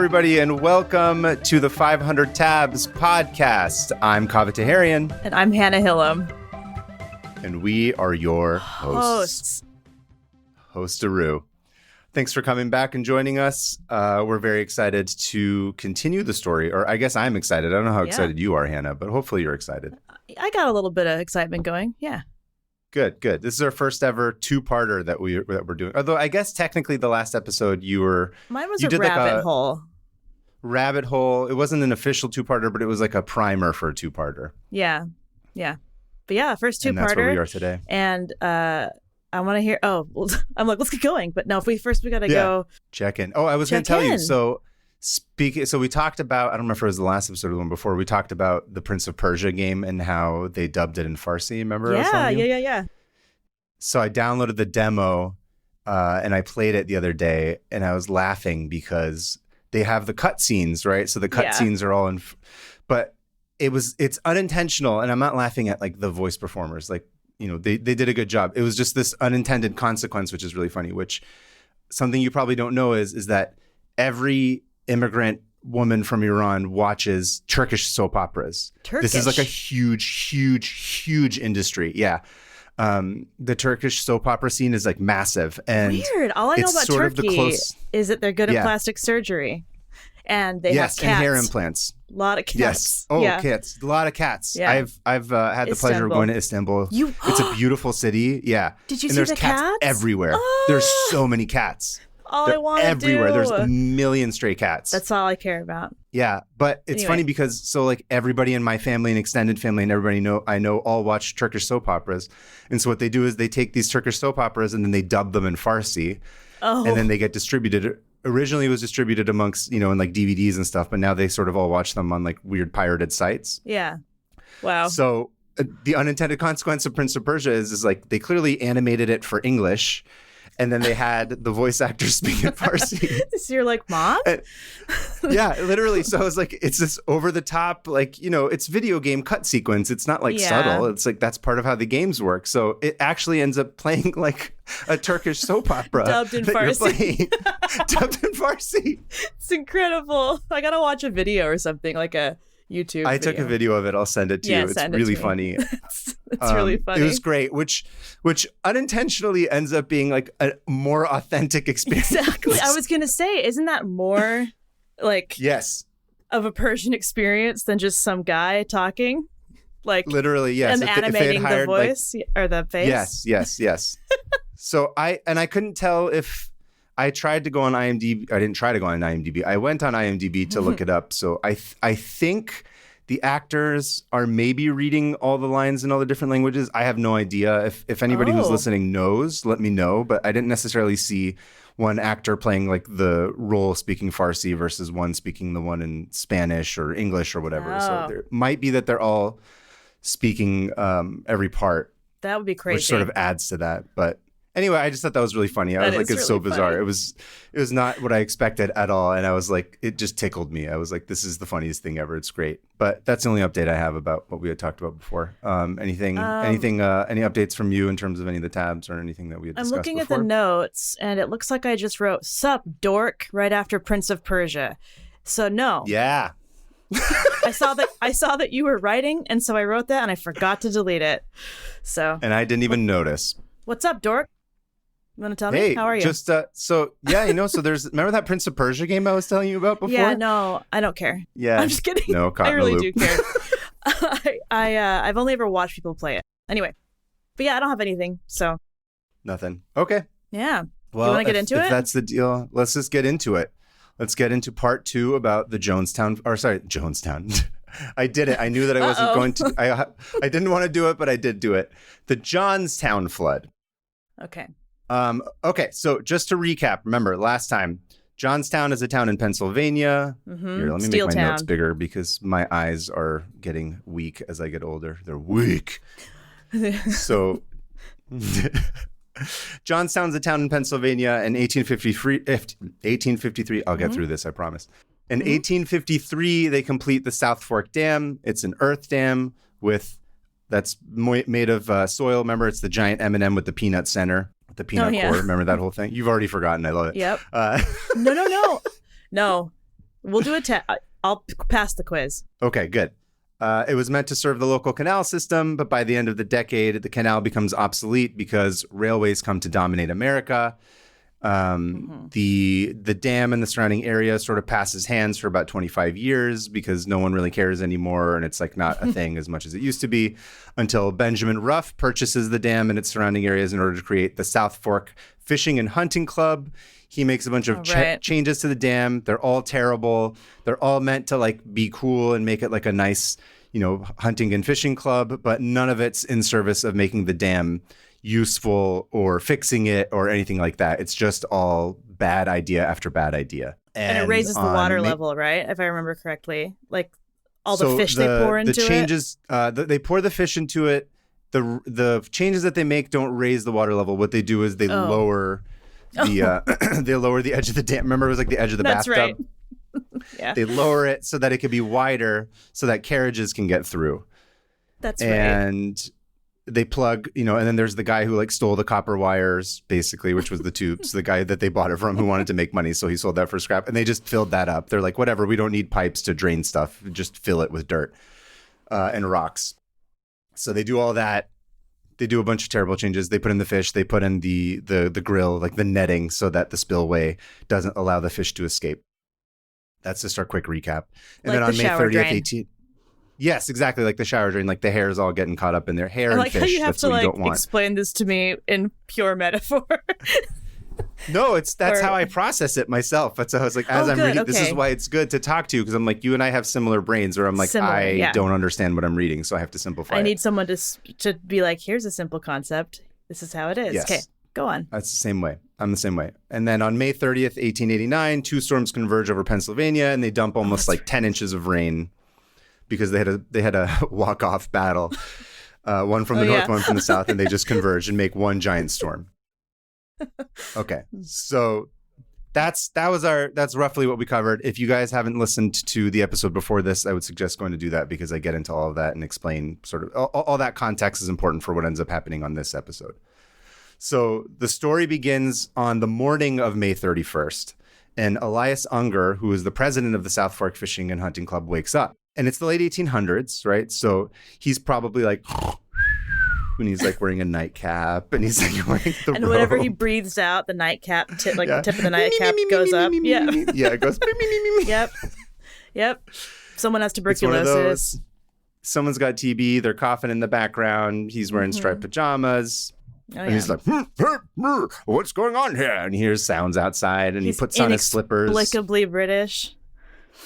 everybody, and welcome to the 500 Tabs podcast. I'm Kaveh Taherian. And I'm Hannah Hillam. And we are your hosts. Host-a-roo. Thanks for coming back and joining us. We're very excited to continue the story, or I guess I'm excited. I don't know how excited you are, Hannah, but hopefully you're excited. I got a little bit of excitement going, yeah. Good. This is our first ever two-parter that we're doing. Although I guess technically the last episode Mine was a rabbit hole. Rabbit hole. It wasn't an official two-parter, but it was like a primer for a two-parter. Yeah. But yeah, first two-parter. And that's where we are today. And I want to hear. Oh, well, I'm like, let's get going. But no, we got to go check in. Oh, I was going to tell you. So we talked about. I don't remember if it was the last episode or the one before. We talked about the Prince of Persia game and how they dubbed it in Farsi. Remember? Yeah. So I downloaded the demo and I played it the other day, and I was laughing because they have the cutscenes, right? So the cutscenes are all in, but it's unintentional, and I'm not laughing at like the voice performers, like. You know, they did a good job. It was just this unintended consequence, which is really funny, which something you probably don't know is that every immigrant woman from Iran watches Turkish soap operas. This is like a huge industry. Yeah. The Turkish soap opera scene is like massive. And weird. All I know about Turkey is that they're good at plastic surgery. And they have cats. And hair implants. A lot of cats. Yes. Oh, cats. A lot of cats. Yeah. I've had the pleasure of going to Istanbul. It's a beautiful city. Yeah. Did you see there's the cats? Everywhere. Oh! There's so many cats. All I want to do. Everywhere. There's a million stray cats. That's all I care about. Yeah. But it's funny because like everybody in my family and extended family and everybody I know all watch Turkish soap operas. And so what they do is they take these Turkish soap operas and then they dub them in Farsi. Oh. And then they get distributed. Originally it was distributed amongst, in like DVDs and stuff, but now they sort of all watch them on like weird pirated sites. Yeah. Wow. So the unintended consequence of Prince of Persia is like they clearly animated it for English, and then they had the voice actors speak in Farsi. So you're like, Mom? Yeah, literally. So it's like, it's this over the top, like, it's video game cut sequence. It's not like subtle. It's like, that's part of how the games work. So it actually ends up playing like a Turkish soap opera. Dubbed in Farsi. Dubbed in Farsi. It's incredible. I got to watch a video or something, like a YouTube I took a video of it. I'll send it to you. It's really funny. It's really funny. It was great, which unintentionally ends up being like a more authentic experience. Exactly. I was going to say, isn't that more like of a Persian experience than just some guy talking? Like literally, yes. And animating the voice or the face? Yes. So I couldn't tell if I tried to go on IMDb. I didn't try to go on IMDb. I went on IMDb to look it up. So I think the actors are maybe reading all the lines in all the different languages. I have no idea. If anybody who's listening knows, let me know. But I didn't necessarily see one actor playing like the role speaking Farsi versus one speaking the one in Spanish or English or whatever. Oh. So there might be that they're all speaking every part. That would be crazy. Which sort of adds to that. But anyway, I just thought that was really funny. I was like, it's really so bizarre. Funny. It was not what I expected at all. And I was like, it just tickled me. I was like, this is the funniest thing ever. It's great. But that's the only update I have about what we had talked about before. Any updates from you in terms of any of the tabs or anything that we had discussed before? I'm looking at the notes, and it looks like I just wrote, "Sup, dork," right after Prince of Persia. So no. Yeah. I saw that you were writing, and so I wrote that, and I forgot to delete it. So. And I didn't even notice. What's up, dork? You want to tell me? How are you? Just so there's remember that Prince of Persia game I was telling you about before? Yeah, no, I don't care. Yeah, I'm just kidding. No, I really do care. I've only ever watched people play it. Anyway, but yeah, I don't have anything. So nothing. Okay. Yeah. Well, you want to get into it? If that's the deal, let's just get into it. Let's get into part 2 about the Johnstown. I did it. I knew that I wasn't going to. I didn't want to do it, but I did do it. The Johnstown Flood. Okay. Okay, so just to recap, remember last time, Johnstown is a town in Pennsylvania. Mm-hmm. Here, let me Steel make my town. notes bigger because my eyes are getting weak as I get older. They're weak. So Johnstown's a town in Pennsylvania in 1853. I'll get through this, I promise. In 1853, they complete the South Fork Dam. It's an earth dam that's made of soil. Remember, it's the giant M&M with the peanut center. The peanut core. Remember that whole thing? You've already forgotten. I love it. Yep. No. We'll do I'll pass the quiz. Okay, good. It was meant to serve the local canal system, but by the end of the decade, the canal becomes obsolete because railways come to dominate America. The dam and the surrounding area sort of passes hands for about 25 years because no one really cares anymore, and it's like not a thing as much as it used to be, until Benjamin Ruff purchases the dam and its surrounding areas in order to create the South Fork Fishing and Hunting Club. He makes a bunch of changes to the dam. They're all terrible. They're all meant to like be cool and make it like a nice, hunting and fishing club, but none of it's in service of making the dam useful or fixing it or anything like that. It's just all bad idea after bad idea. And it raises the water level, right? If I remember correctly. Like all the fish they pour into it. They pour the fish into it. The changes that they make don't raise the water level. What they do is they lower they lower the edge of the dam. Remember, it was like the edge of the bathtub. Right. Yeah. They lower it so that it could be wider, so that carriages can get through. That's right. And they plug, and then there's the guy who like stole the copper wires, basically, which was the tubes. The guy that they bought it from who wanted to make money, so he sold that for scrap. And they just filled that up. They're like, whatever, we don't need pipes to drain stuff. Just fill it with dirt and rocks. So they do all that. They do a bunch of terrible changes. They put in the fish. They put in the grill, like the netting, so that the spillway doesn't allow the fish to escape. That's just our quick recap. And then on May 30th, yes, exactly, like the shower drain, like the hair is all getting caught up in their hair and fish. How you have That's to what you don't want. Explain this to me in pure metaphor. No, that's how I process it myself. That's how I was like, as I'm reading, this is why it's good to talk to you, because I'm like, you and I have similar brains, where I'm like, I don't understand what I'm reading, so I have to simplify it. I need someone to be like, here's a simple concept. This is how it is. Yes. Okay, go on. That's the same way. I'm the same way. And then on May 30th, 1889, two storms converge over Pennsylvania, and they dump almost 10 inches of rain because they had a walk-off battle, one from the north, one from the south, and they just converge and make one giant storm. Okay, so that's roughly what we covered. If you guys haven't listened to the episode before this, I would suggest going to do that, because I get into all of that and explain sort of all that context is important for what ends up happening on this episode. So the story begins on the morning of May 31st, and Elias Unger, who is the president of the South Fork Fishing and Hunting Club, wakes up. And it's the late 1800s, right? So he's probably like, when he's like wearing a nightcap, and he's like wearing the and robe. whenever he breathes out, the nightcap, the tip of the nightcap goes up. Yeah. Yeah, it goes. Yep. Someone has tuberculosis. Someone's got TB. They're coughing in the background. He's wearing striped pajamas. And he's like, what's going on here? And he hears sounds outside, and he puts on his slippers. Inexplicably British.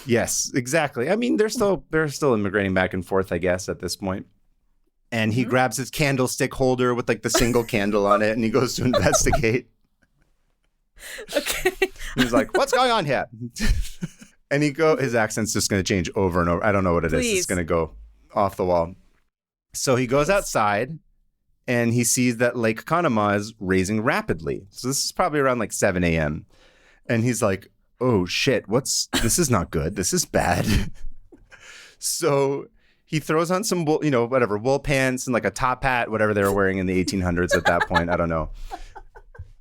Yes, exactly. I mean, they're still immigrating back and forth, I guess, at this point. And he grabs his candlestick holder with like the single candle on it, and he goes to investigate. Okay. He's like, what's going on here? And his accent's just going to change over and over. I don't know what it is. It's going to go off the wall. So he goes outside, and he sees that Lake Conemaugh is raising rapidly. So this is probably around like 7 a.m. And he's like, oh shit, this is not good. This is bad. So he throws on some wool pants and like a top hat, whatever they were wearing in the 1800s at that point. I don't know.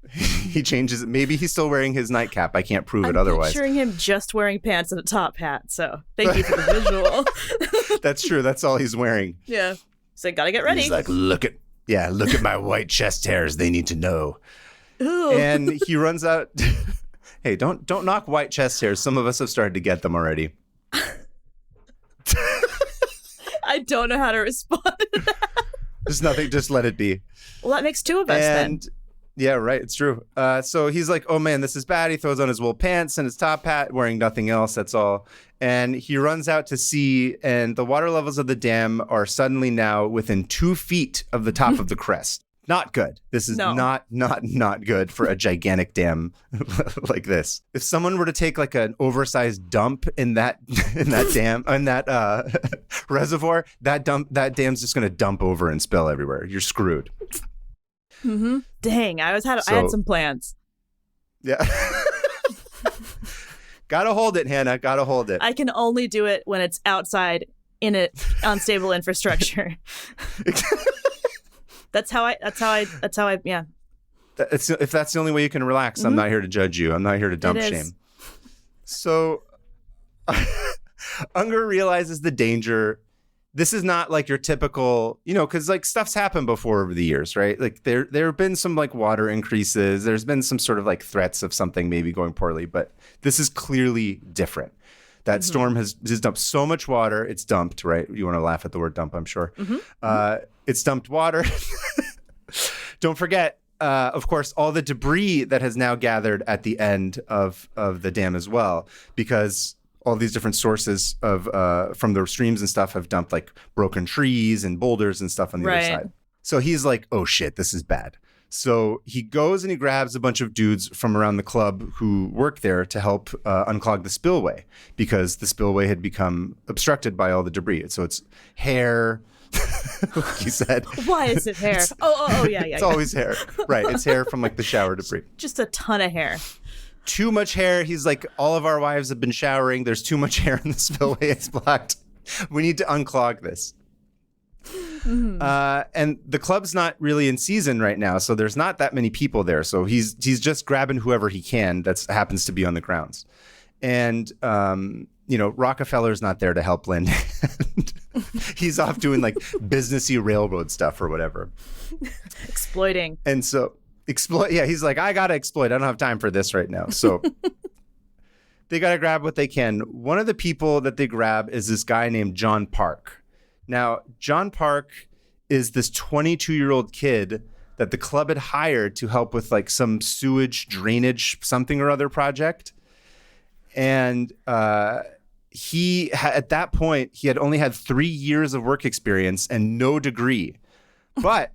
He changes it. Maybe he's still wearing his nightcap. I can't prove it otherwise. I'm picturing him just wearing pants and a top hat. So thank you for the visual. That's true. That's all he's wearing. Yeah. So gotta get ready. He's like, look at my white chest hairs. They need to know. Ooh. And he runs out. Hey, don't knock white chest hairs. Some of us have started to get them already. I don't know how to respond to that. There's nothing. Just let it be. Well, that makes two of us then. Yeah, right. It's true. So he's like, oh man, this is bad. He throws on his wool pants and his top hat, wearing nothing else. That's all. And he runs out to sea, and the water levels of the dam are suddenly now within 2 feet of the top of the crest. Not good. This is not good for a gigantic dam like this. If someone were to take like an oversized dump in that dam, in that reservoir, that dam's just going to dump over and spill everywhere. You're screwed. Mm-hmm. Dang, I had some plans. Yeah. Gotta hold it, Hannah. Gotta hold it. I can only do it when it's outside in an unstable infrastructure. That's how I, yeah. If that's the only way you can relax, I'm not here to judge you. I'm not here to dump shame. So Unger realizes the danger. This is not like your typical, because like stuff's happened before over the years, right? Like there have been some like water increases. There's been some sort of like threats of something maybe going poorly, but this is clearly different. That storm has dumped so much water. It's dumped, right? You want to laugh at the word dump, I'm sure. It's dumped water. Don't forget, of course, all the debris that has now gathered at the end of the dam as well, because all these different sources of from the streams and stuff have dumped like broken trees and boulders and stuff on the other side. So he's like, oh shit, this is bad. So he goes and he grabs a bunch of dudes from around the club who work there to help unclog the spillway, because the spillway had become obstructed by all the debris. So it's hair, like you said. Why is it hair? Yeah. It's always hair. Right. It's hair from like the shower debris. Just a ton of hair. Too much hair. He's like, all of our wives have been showering. There's too much hair in the spillway. It's blocked. We need to unclog this. And the club's not really in season right now, so there's not that many people there. So he's just grabbing whoever he can that happens to be on the grounds. And, Rockefeller's not there to help lend hand. He's off doing like businessy railroad stuff or whatever. Exploiting. And so he's like, I got to exploit. I don't have time for this right now. So they got to grab what they can. One of the people that they grab is this guy named John Park. Now, John Park is this 22-year-old kid that the club had hired to help with like some sewage drainage something or other project. And at that point, he had only had 3 years of work experience and no degree. But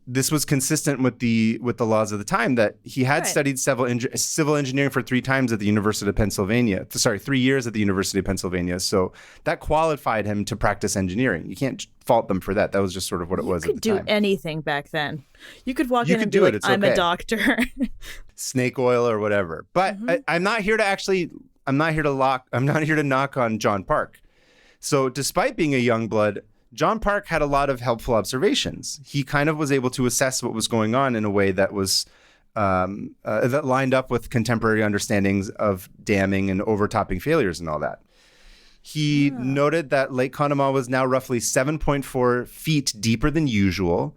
this was consistent with the laws of the time, that he had studied civil engineering for 3 times at the University of Pennsylvania. 3 years at the University of Pennsylvania. So that qualified him to practice engineering. You can't fault them for that. That was just sort of what it was at the time. You could do anything back then. You could walk in and be like, I'm a doctor. Snake oil or whatever. But I'm not here to knock on John Park. So despite being a young blood, John Park had a lot of helpful observations. He kind of was able to assess what was going on in a way that was that lined up with contemporary understandings of damming and overtopping failures and all that. He noted that Lake Conemaugh was now roughly 7.4 feet deeper than usual.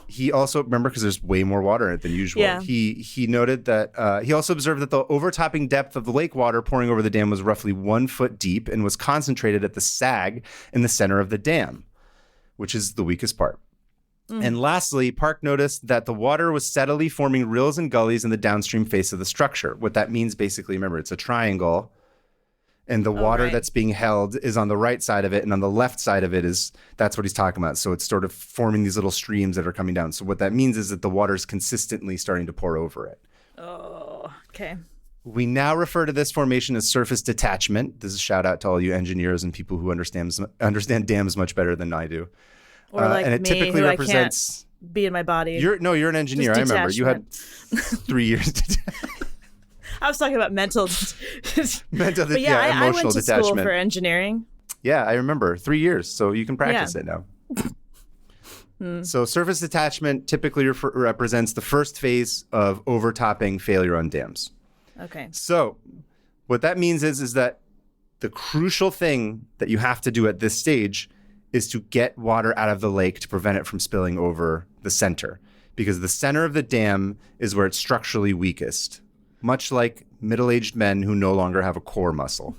He also, remember, because there's way more water in it than usual. Yeah. He noted that he also observed that the overtopping depth of the lake water pouring over the dam was roughly 1 foot deep and was concentrated at the sag in the center of the dam, which is the weakest part. And lastly, Park noticed that the water was steadily forming rills and gullies in the downstream face of the structure. What that means, basically, remember, it's a triangle, and the water that's being held is on the right side of it, and on the left side of it that's what he's talking about. So it's sort of forming these little streams that are coming down. So what that means is that the water is consistently starting to pour over it. Oh, okay. We now refer to this formation as surface detachment. This is a shout out to all you engineers and people who understand dams much better than I do. Or like and it me, typically who represents. I can't be in my body. You're an engineer. I remember you had 3 years. I was talking about mental. Mental, but I went to school for engineering. Yeah, I remember 3 years, so you can practice it now. So surface detachment typically represents the first phase of overtopping failure on dams. Okay. So what that means is that the crucial thing that you have to do at this stage is to get water out of the lake to prevent it from spilling over the center, because the center of the dam is where it's structurally weakest, much like middle-aged men who no longer have a core muscle.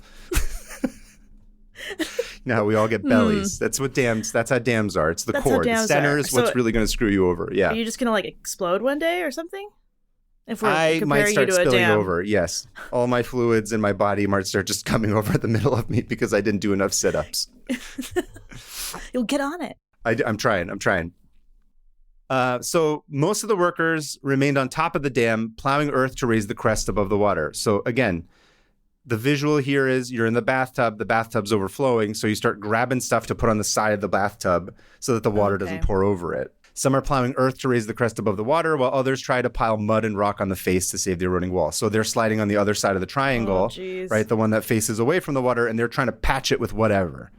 We all get bellies. That's how dams are. It's the core. The center is what's really going to screw you over. Yeah. Are you just going to like explode one day or something? If I might start spilling over. Yes. All my fluids in my body might start just coming over the middle of me because I didn't do enough sit-ups. You'll get on it. I'm trying. So most of the workers remained on top of the dam, plowing earth to raise the crest above the water. So again, the visual here is you're in the bathtub's overflowing, so you start grabbing stuff to put on the side of the bathtub so that the water doesn't pour over it. Some are plowing earth to raise the crest above the water, while others try to pile mud and rock on the face to save the eroding wall. So they're sliding on the other side of the triangle, right? The one that faces away from the water, and they're trying to patch it with whatever.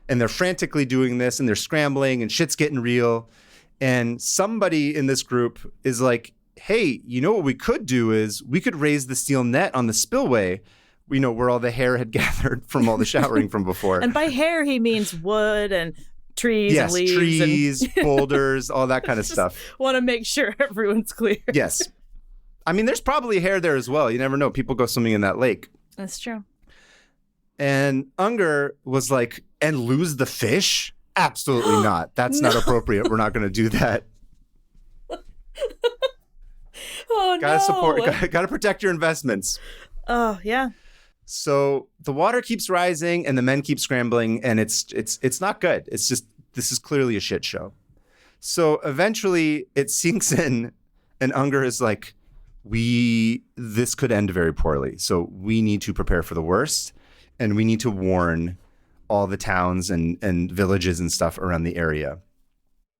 And they're frantically doing this, and they're scrambling, and shit's getting real. And somebody in this group is like, hey, you know what we could do is we could raise the steel net on the spillway, where all the hair had gathered from all the showering from before. And by hair, he means wood and trees and leaves. Trees, boulders, all that kind of stuff. Want to make sure everyone's clear. Yes. I mean, there's probably hair there as well. You never know. People go swimming in that lake. That's true. And Unger was like, and lose the fish? Absolutely not. That's not appropriate. We're not going to do that. Oh, gotta support, gotta protect your investments. Oh, yeah. So the water keeps rising and the men keep scrambling, and it's not good. It's just, this is clearly a shit show. So eventually it sinks in, and Unger is like, this could end very poorly. So we need to prepare for the worst, and we need to warn all the towns and villages and stuff around the area.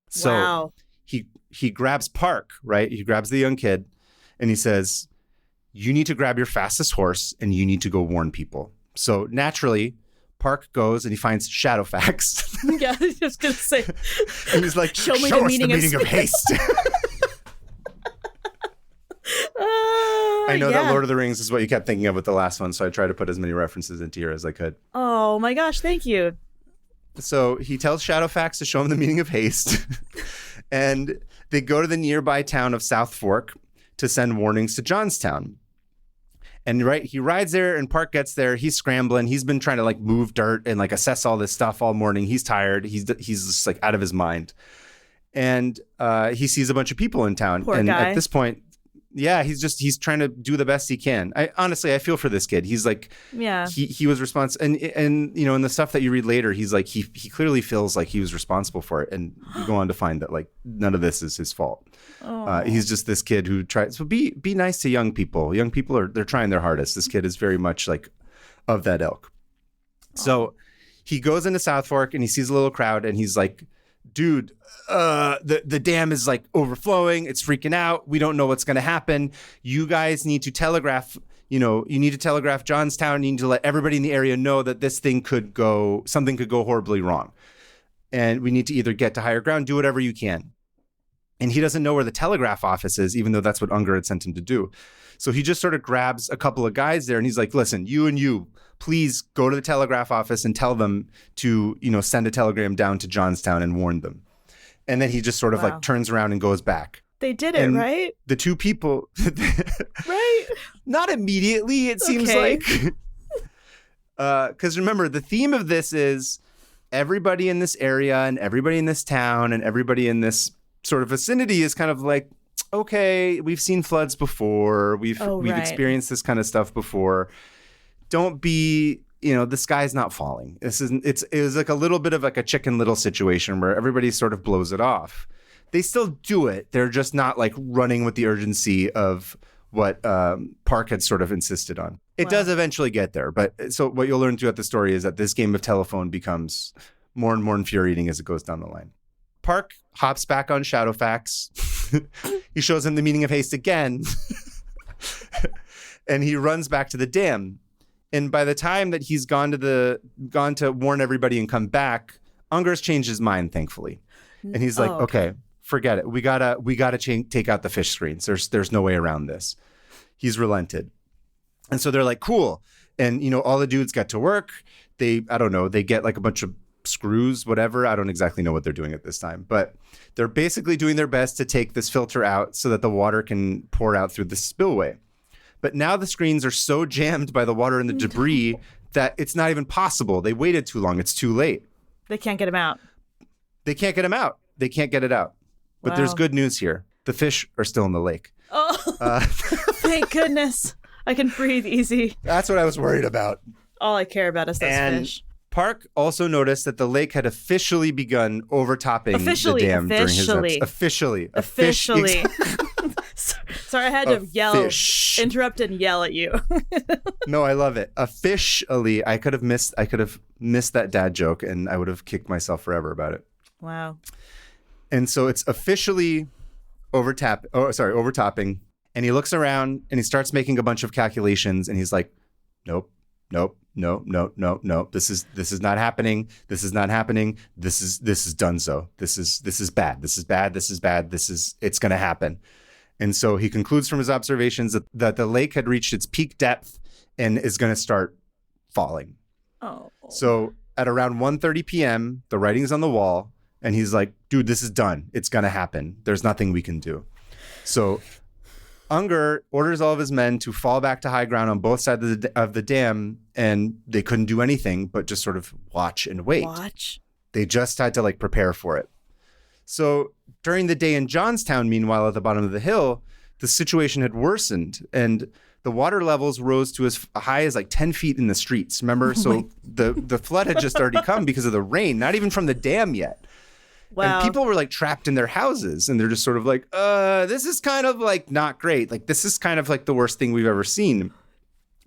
So wow. He grabs Park, right? He grabs the young kid, and he says, you need to grab your fastest horse and you need to go warn people. So naturally, Park goes and he finds Shadowfax. Yeah, I was just going to say. And he's like, show me the meaning of haste. I know that Lord of the Rings is what you kept thinking of with the last one, so I tried to put as many references into here as I could. Oh my gosh, thank you. So he tells Shadowfax to show him the meaning of haste. And they go to the nearby town of South Fork to send warnings to Johnstown. And he rides there, and Park gets there. He's scrambling. He's been trying to like move dirt and like assess all this stuff all morning. He's tired. He's just like out of his mind. And he sees a bunch of people in town. Poor and guy. At this point, yeah, he's trying to do the best he can. I feel for this kid. He's like, yeah, he was responsible, and in the stuff that you read later, he's like, he clearly feels like he was responsible for it, and you go on to find that like none of this is his fault. He's just this kid who tries. So be nice to young people. Young people they're trying their hardest. This kid is very much like of that ilk. So he goes into South Fork and he sees a little crowd, and he's like, dude, the dam is like overflowing. It's freaking out. We don't know what's going to happen. You guys need to telegraph, you need to telegraph Johnstown. You need to let everybody in the area know that something could go horribly wrong. And we need to either get to higher ground, do whatever you can. And he doesn't know where the telegraph office is, even though that's what Unger had sent him to do. So he just sort of grabs a couple of guys there, and he's like, listen, you and you, please go to the telegraph office and tell them to, send a telegram down to Johnstown and warn them. And then he just sort of like turns around and goes back. They did it, right? The two people. Right? Not immediately, it seems like. Because remember, the theme of this is everybody in this area and everybody in this town and everybody in this sort of vicinity is kind of like, okay, we've seen floods before. We've experienced this kind of stuff before. Don't be, the sky's not falling. It was like a little bit of like a Chicken Little situation where everybody sort of blows it off. They still do it. They're just not like running with the urgency of what Park had sort of insisted on. It does eventually get there. But so what you'll learn throughout the story is that this game of telephone becomes more and more infuriating as it goes down the line. Park hops back on Shadowfax. He shows him the meaning of haste again. And he runs back to the dam. And by the time that he's gone to warn everybody and come back, Unger's changed his mind, thankfully. And he's like, okay, forget it. We gotta take out the fish screens. There's no way around this. He's relented. And so they're like, cool. And, all the dudes get to work. They get like a bunch of screws, whatever. I don't exactly know what they're doing at this time, but they're basically doing their best to take this filter out so that the water can pour out through the spillway. But now the screens are so jammed by the water and the debris that it's not even possible. They waited too long. It's too late. They can't get him out. They can't get him out. They can't get it out. But there's good news here. The fish are still in the lake. Oh, thank goodness. I can breathe easy. That's what I was worried about. All I care about is those fish. Park also noticed that the lake had officially begun overtopping the dam during his episode. Officially. Sorry, I had to interrupt and yell at you. No, I love it. Officially. I could have missed that dad joke, and I would have kicked myself forever about it. Wow. And so it's officially overtopping. And he looks around and he starts making a bunch of calculations, and he's like, nope. This is not happening. This is not happening. This is donezo. This is bad. It's going to happen. And so he concludes from his observations that the lake had reached its peak depth and is going to start falling. Oh. So at around 1:30 p.m., the writing's on the wall, and he's like, dude, this is done. It's going to happen. There's nothing we can do. So Unger orders all of his men to fall back to high ground on both sides of the dam, and they couldn't do anything but just sort of watch and wait. They just had to like prepare for it. So during the day in Johnstown, meanwhile, at the bottom of the hill, the situation had worsened, and the water levels rose to as high as like 10 feet in the streets. Remember? So the flood had just already come because of the rain, not even from the dam yet. Wow. And people were like trapped in their houses, and they're just sort of like, this is kind of like not great. Like, this is kind of like the worst thing we've ever seen.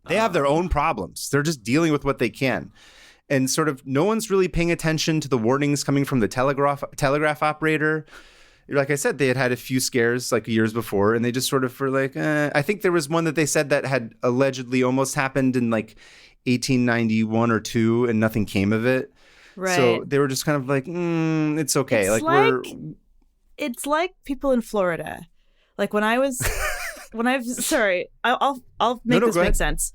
They have their own problems. They're just dealing with what they can. And sort of no one's really paying attention to the warnings coming from the telegraph operator. Like I said, they had a few scares like years before, and they just sort of were like, I think there was one that they said that had allegedly almost happened in like 1891 or 2, and nothing came of it. Right. So they were just kind of like, it's okay. It's like people in Florida. Like when I was, I'll make this make sense.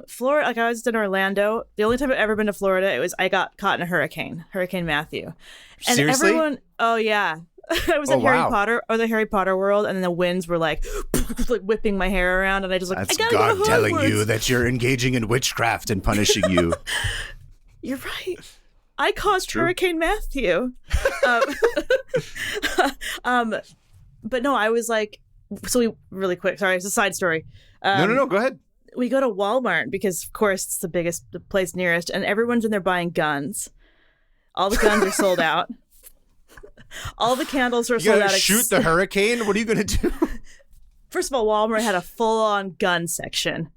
Florida, like I was in Orlando. The only time I've ever been to Florida, I got caught in a Hurricane Matthew. And seriously? Everyone, oh yeah. I was at the Harry Potter world, and then the winds were like whipping my hair around, and I just like, that's I gotta God go to telling Hogwarts. you that you're engaging in witchcraft and punishing you. You're right. I caused Hurricane Matthew. But no, I was like, really quick. Sorry, it's a side story. No, go ahead. We go to Walmart because, of course, it's the place nearest, and everyone's in there buying guns. All the guns are sold out. All the candles are sold out. Shoot the hurricane? What are you going to do? First of all, Walmart had a full-on gun section,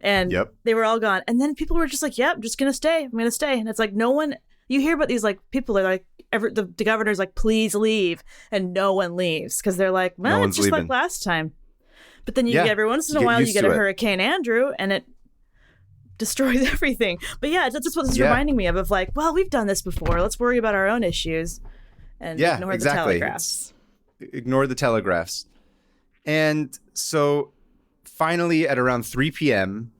and they were all gone. And then people were just like, yep, I'm just going to stay. I'm going to stay. And it's like no one... You hear about these like people are like the governor's like, please leave, and no one leaves because they're like, well, it's just like last time. But then you get every once in a while you get a Hurricane Andrew, and it destroys everything. But yeah, that's just what this is reminding me of like, well, we've done this before. Let's worry about our own issues and ignore the telegraphs. Ignore the telegraphs. And so finally at around 3 p.m.,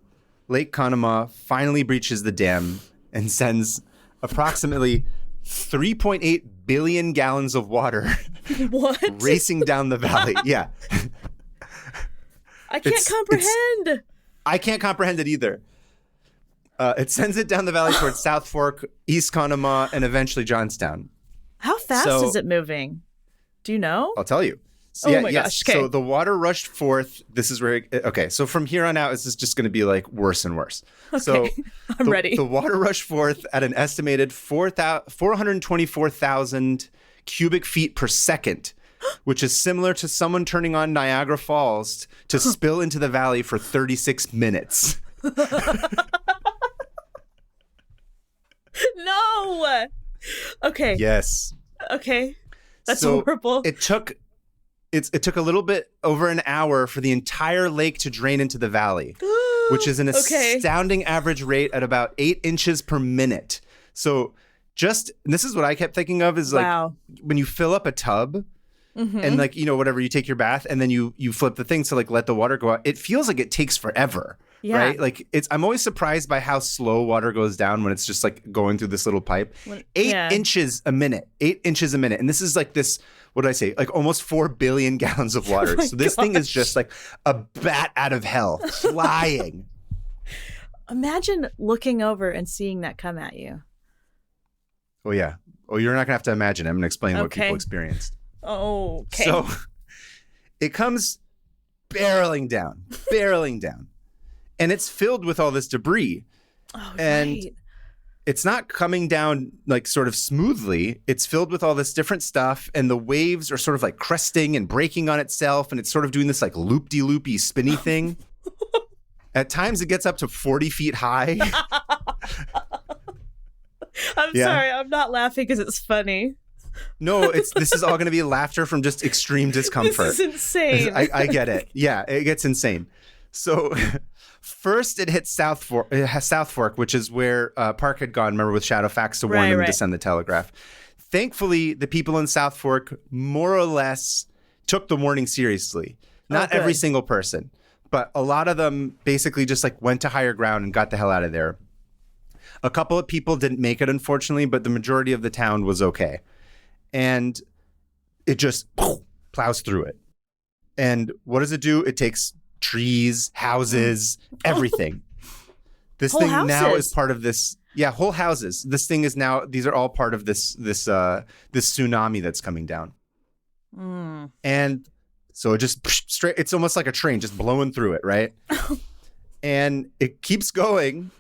Lake Conemaugh finally breaches the dam and sends approximately 3.8 billion gallons of water racing down the valley. Yeah. I can't comprehend. I can't comprehend it either. It sends it down the valley towards South Fork, East Conemaugh, and eventually Johnstown. How fast is it moving? Do you know? I'll tell you. So, gosh. Okay. So the water rushed forth. This is where, so from here on out, this is just going to be like worse and worse. Okay. So I'm ready. The water rushed forth at an estimated 424,000 cubic feet per second, which is similar to someone turning on Niagara Falls to spill into the valley for 36 minutes. No. Okay. Yes. Okay. That's horrible. It took a little bit over an hour for the entire lake to drain into the valley, which is an astounding average rate at about 8 inches per minute. So this is what I kept thinking of is like when you fill up a tub and like, whatever, you take your bath and then you flip the thing to like let the water go out. It feels like it takes forever. Yeah. Right? Like I'm always surprised by how slow water goes down when it's just like going through this little pipe. 8 inches a minute. 8 inches a minute. And this is like this, what did I say? Like almost 4 billion gallons of water. So this thing is just like a bat out of hell flying. Imagine looking over and seeing that come at you. Oh, yeah. Oh, you're not going to have to imagine. I'm going to explain what people experienced. Oh, okay. So it comes barreling down. And it's filled with all this debris. Oh, and right. It's not coming down like sort of smoothly. It's filled with all this different stuff. And the waves are sort of like cresting and breaking on itself. And it's sort of doing this like loop-de-loopy spinny thing. At times it gets up to 40 feet high. I'm sorry. I'm not laughing because it's funny. No, this is all going to be laughter from just extreme discomfort. This is insane. I get it. Yeah, it gets insane. So first it hits South Fork, which is where Park had gone, remember, with Shadowfax to warn them to send the telegraph. Thankfully, the people in South Fork more or less took the warning seriously. Not every single person, but a lot of them basically just like went to higher ground and got the hell out of there. A couple of people didn't make it, unfortunately, but the majority of the town was okay. And it just plows through it. And what does it do? It takes trees, houses, everything. This whole thing houses. Now is part of this. Yeah, whole houses. This thing is now, these are all part of this tsunami that's coming down. And so it just straight, it's almost like a train just blowing through it, right? And it keeps going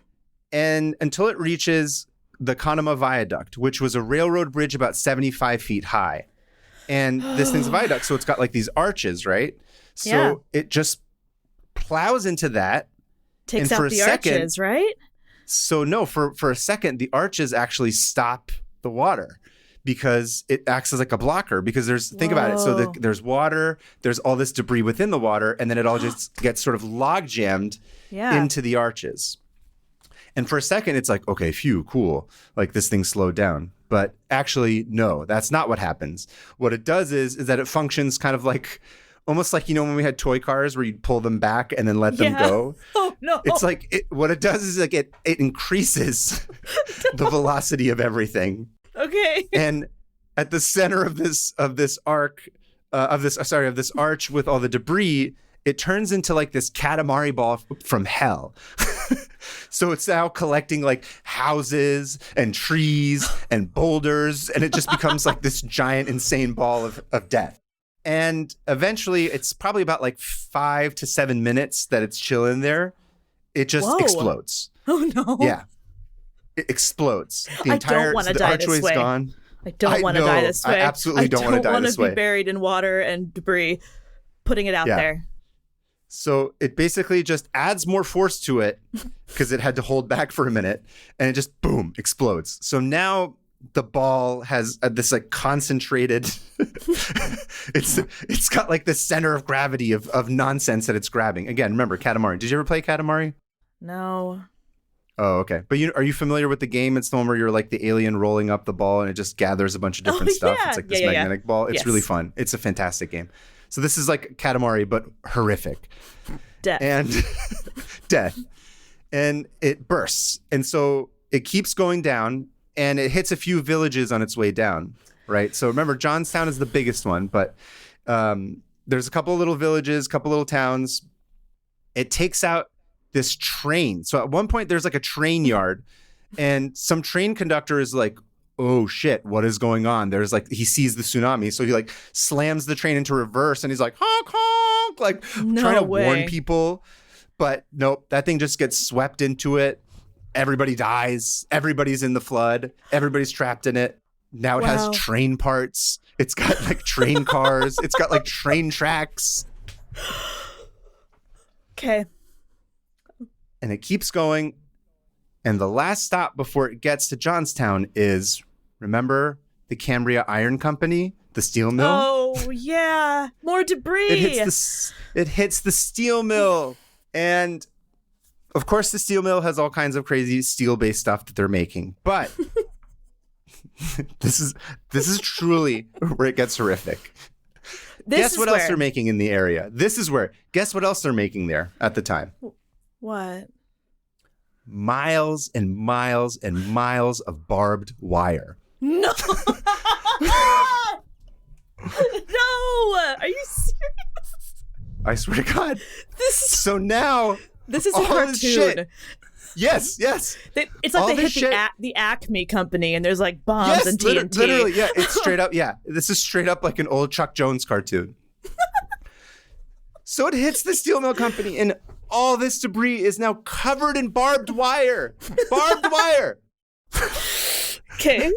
and until it reaches the Conema Viaduct, which was a railroad bridge about 75 feet high. And this thing's a viaduct, so it's got like these arches, right? So it just plows into that. Takes out the arches, right? So no, for a second, the arches actually stop the water because it acts as like a blocker because think about it. So there's water, there's all this debris within the water, and then it all just gets sort of log jammed into the arches. And for a second, it's like, okay, phew, cool. Like this thing slowed down. But actually, no, that's not what happens. What it does is that it functions kind of like, almost like, when we had toy cars where you'd pull them back and then let them go. Oh, no. It's like, what it does is like it increases the velocity of everything. Okay. And at the center of this arch with all the debris, it turns into like this Katamari ball from hell. So it's now collecting like houses and trees and boulders, and it just becomes like this giant, insane ball of death. And eventually, it's probably about like 5 to 7 minutes that it's chilling there. It just explodes. Oh no! Yeah, it explodes. The entire archway's gone. I don't want to die this way. I absolutely don't want to die this way. I don't want to be buried in water and debris. Putting it out there. So it basically just adds more force to it because it had to hold back for a minute, and it just boom explodes. So now the ball has this like concentrated. it's got like the center of gravity of nonsense that it's grabbing. Again, remember Katamari. Did you ever play Katamari? No. Oh, okay. But are you familiar with the game? It's the one where you're like the alien rolling up the ball and it just gathers a bunch of different stuff. Yeah. It's like this magnetic ball. It's really fun. It's a fantastic game. So this is like Katamari, but horrific. Death. And death. And it bursts. And so it keeps going down and it hits a few villages on its way down, right? So remember, Johnstown is the biggest one, but there's a couple of little villages, a couple little towns. It takes out this train. So at one point, there's like a train yard and some train conductor is like, oh shit, what is going on? There's like, he sees the tsunami. So he like slams the train into reverse and he's like, honk, honk, like trying to warn people. But nope, that thing just gets swept into it. Everybody dies. Everybody's in the flood. Everybody's trapped in it. Now it has train parts. It's got like train cars. It's got like train tracks. Okay. And it keeps going. And the last stop before it gets to Johnstown is, remember the Cambria Iron Company, the steel mill? Oh, yeah. More debris. It hits the steel mill. And of course, the steel mill has all kinds of crazy steel-based stuff that they're making. But this is truly where it gets horrific. Guess what else they're making in the area? Guess what else they're making there at the time? What? Miles and miles and miles of barbed wire. No. No. Are you serious? I swear to God. This is a cartoon. Shit. Yes. It's like they hit the Acme company and there's like bombs and TNT. Literally, yeah. It's straight up, yeah. This is straight up like an old Chuck Jones cartoon. So it hits the steel mill company and all this debris is now covered in barbed wire. Barbed wire. Okay.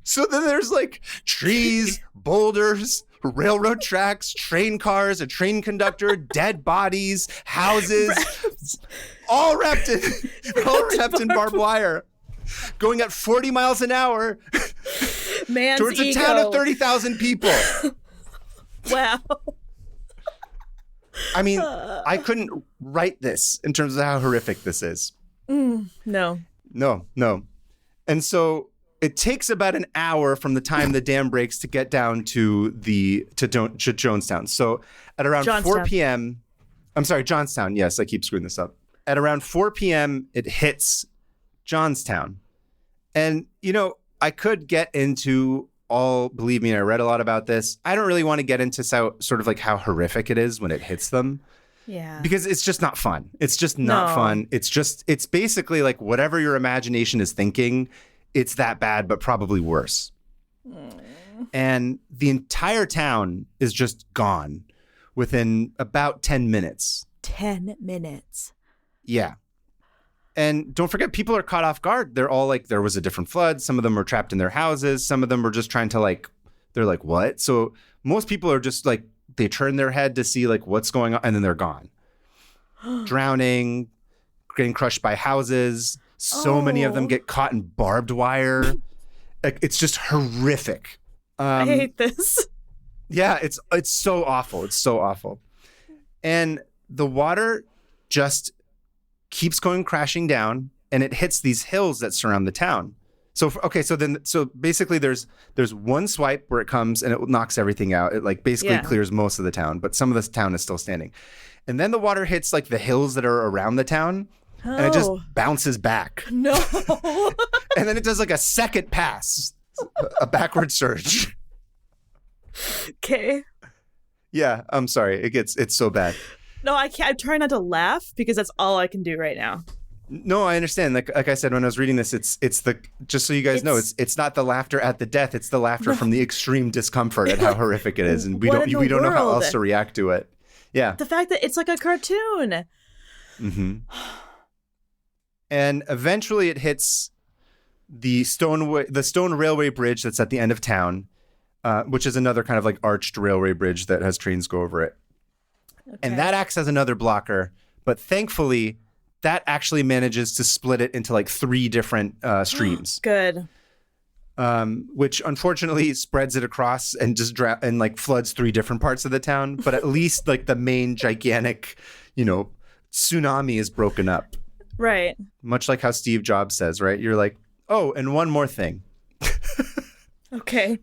So then there's like trees, boulders, railroad tracks, train cars, a train conductor, dead bodies, houses, all wrapped in barbed wire, going at 40 miles an hour towards a town of 30,000 people. Wow. I mean, I couldn't write this in terms of how horrific this is. No. And so it takes about an hour from the time the dam breaks to get down to Johnstown. So at around 4 p.m., I'm sorry, Johnstown. Yes, I keep screwing this up. At around 4 p.m., it hits Johnstown. And, I could get into believe me, I read a lot about this. I don't really want to get into sort of like how horrific it is when it hits them. Yeah. Because it's just not fun. It's just not fun. It's basically like whatever your imagination is thinking, it's that bad, but probably worse. And the entire town is just gone within about 10 minutes. 10 minutes. Yeah. And don't forget, people are caught off guard. They're all like, there was a different flood. Some of them were trapped in their houses. Some of them were just trying to they're like, what? So most people are just like, they turn their head to see like what's going on, and then they're gone. Drowning, getting crushed by houses. So many of them get caught in barbed wire. It's just horrific. I hate this. Yeah, it's so awful. It's so awful. And the water just keeps going crashing down, and it hits these hills that surround the town. So basically there's one swipe where it comes and it knocks everything out. It basically clears most of the town, but some of the town is still standing. And then the water hits the hills that are around the town. And it just bounces back. No. And then it does a second pass, a backward surge. Okay. Yeah, I'm sorry. It's so bad. No, I can't. I'm trying not to laugh because that's all I can do right now. No, I understand. Like I said when I was reading this, it's just so you guys know, it's not the laughter at the death. It's the laughter from the extreme discomfort at how horrific it is, and we don't know how else to react to it. Yeah. The fact that it's like a cartoon. Mm-hmm. And eventually it hits the stone railway bridge that's at the end of town, which is another kind of arched railway bridge that has trains go over it. Okay. And that acts as another blocker. But thankfully, that actually manages to split it into 3 different streams. Good. Which unfortunately spreads it across and just floods 3 different parts of the town. But at least the main gigantic, tsunami is broken up. Right. Much like how Steve Jobs says, right? You're like, oh, and one more thing. Okay.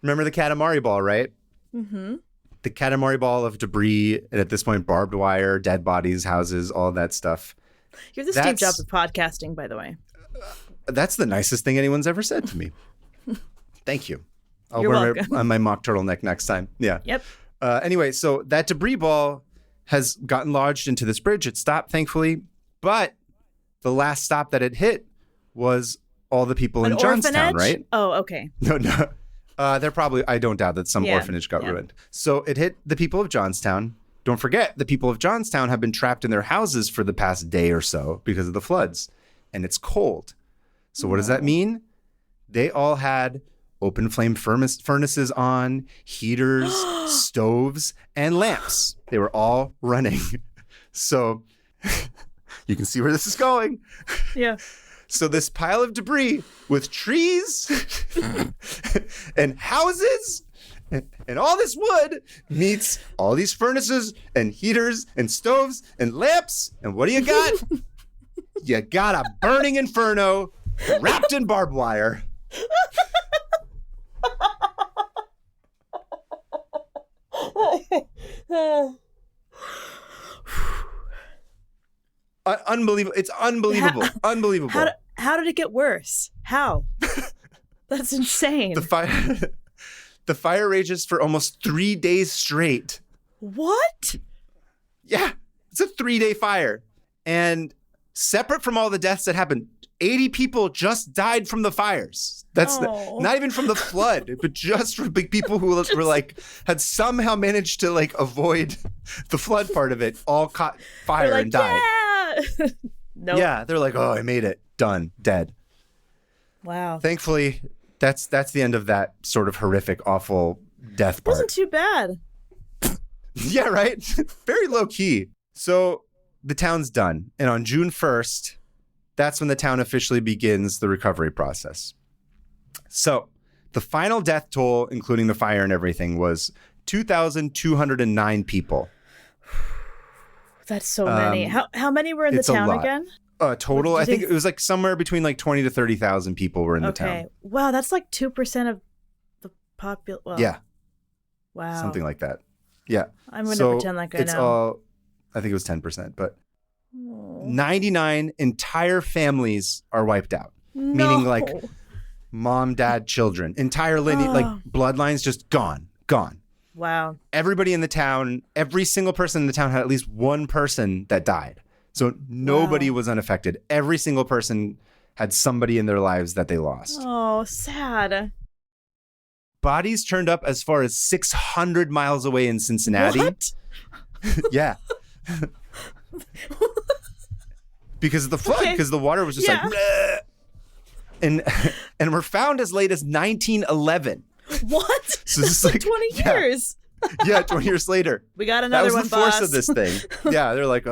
Remember the Katamari ball, right? Mm-hmm. The Katamari ball of debris, and at this point, barbed wire, dead bodies, houses, all that stuff. You're the Steve Jobs of podcasting, by the way. That's the nicest thing anyone's ever said to me. Thank you. I'll You're wear welcome. my mock turtleneck next time. Yeah. Yep. Anyway, so that debris ball has gotten lodged into this bridge. It stopped, thankfully. But the last stop that it hit was all the people in Johnstown, right? Oh, okay. No. I don't doubt that some orphanage got ruined. So it hit the people of Johnstown. Don't forget, the people of Johnstown have been trapped in their houses for the past day or so because of the floods. And it's cold. So what does that mean? They all had open flame furnaces on, heaters, stoves, and lamps. They were all running. So you can see where this is going. Yeah. So this pile of debris with trees and houses and all this wood meets all these furnaces and heaters and stoves and lamps. And what do you got? You got a burning inferno wrapped in barbed wire. Unbelievable. It's unbelievable. Unbelievable. How did it get worse? How? That's insane. The fire rages for almost 3 days straight. What? Yeah. It's a 3-day fire. And separate from all the deaths that happened, 80 people just died from the fires. That's not even from the flood, but just from people who were had somehow managed to avoid the flood part of it, all caught fire and died. Yeah. Nope. Yeah, they're like, oh, I made it. Done. Dead. Wow. Thankfully, that's the end of that sort of horrific, awful death part. Wasn't too bad. Yeah, right? Very low key. So the town's done. And on June 1st, that's when the town officially begins the recovery process. So the final death toll, including the fire and everything, was 2,209 people. That's so many. How many were in the town again? Total, I think it was like somewhere between like 20 to 30,000 people were in the town. Okay. Wow, that's like 2% of the population. Well, yeah. Wow. Something like that. Yeah. I'm going to pretend like I know. I think it was 10%, but 99 entire families are wiped out. No. Meaning like mom, dad, children, entire lineage, like bloodlines just gone. Wow. Everybody in the town, every single person in the town had at least one person that died. So nobody was unaffected. Every single person had somebody in their lives that they lost. Oh, sad. Bodies turned up as far as 600 miles away in Cincinnati. What? Yeah. Because of the flood, because the water was just like, bleh. And were found as late as 1911. What? So this is like 20 years. Yeah, 20 years later. We got another one, boss. That was the force boss. of this thing. Yeah, they're like,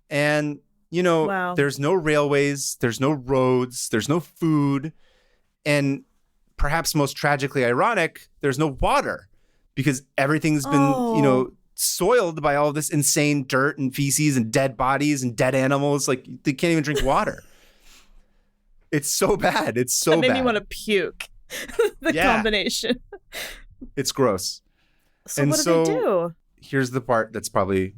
And, there's no railways, there's no roads, there's no food. And perhaps most tragically ironic, there's no water because everything's been, soiled by all this insane dirt and feces and dead bodies and dead animals. Like, they can't even drink water. It's so bad. It's so bad. That made me want to puke. The combination. It's gross. So what did they do? Here's the part that's probably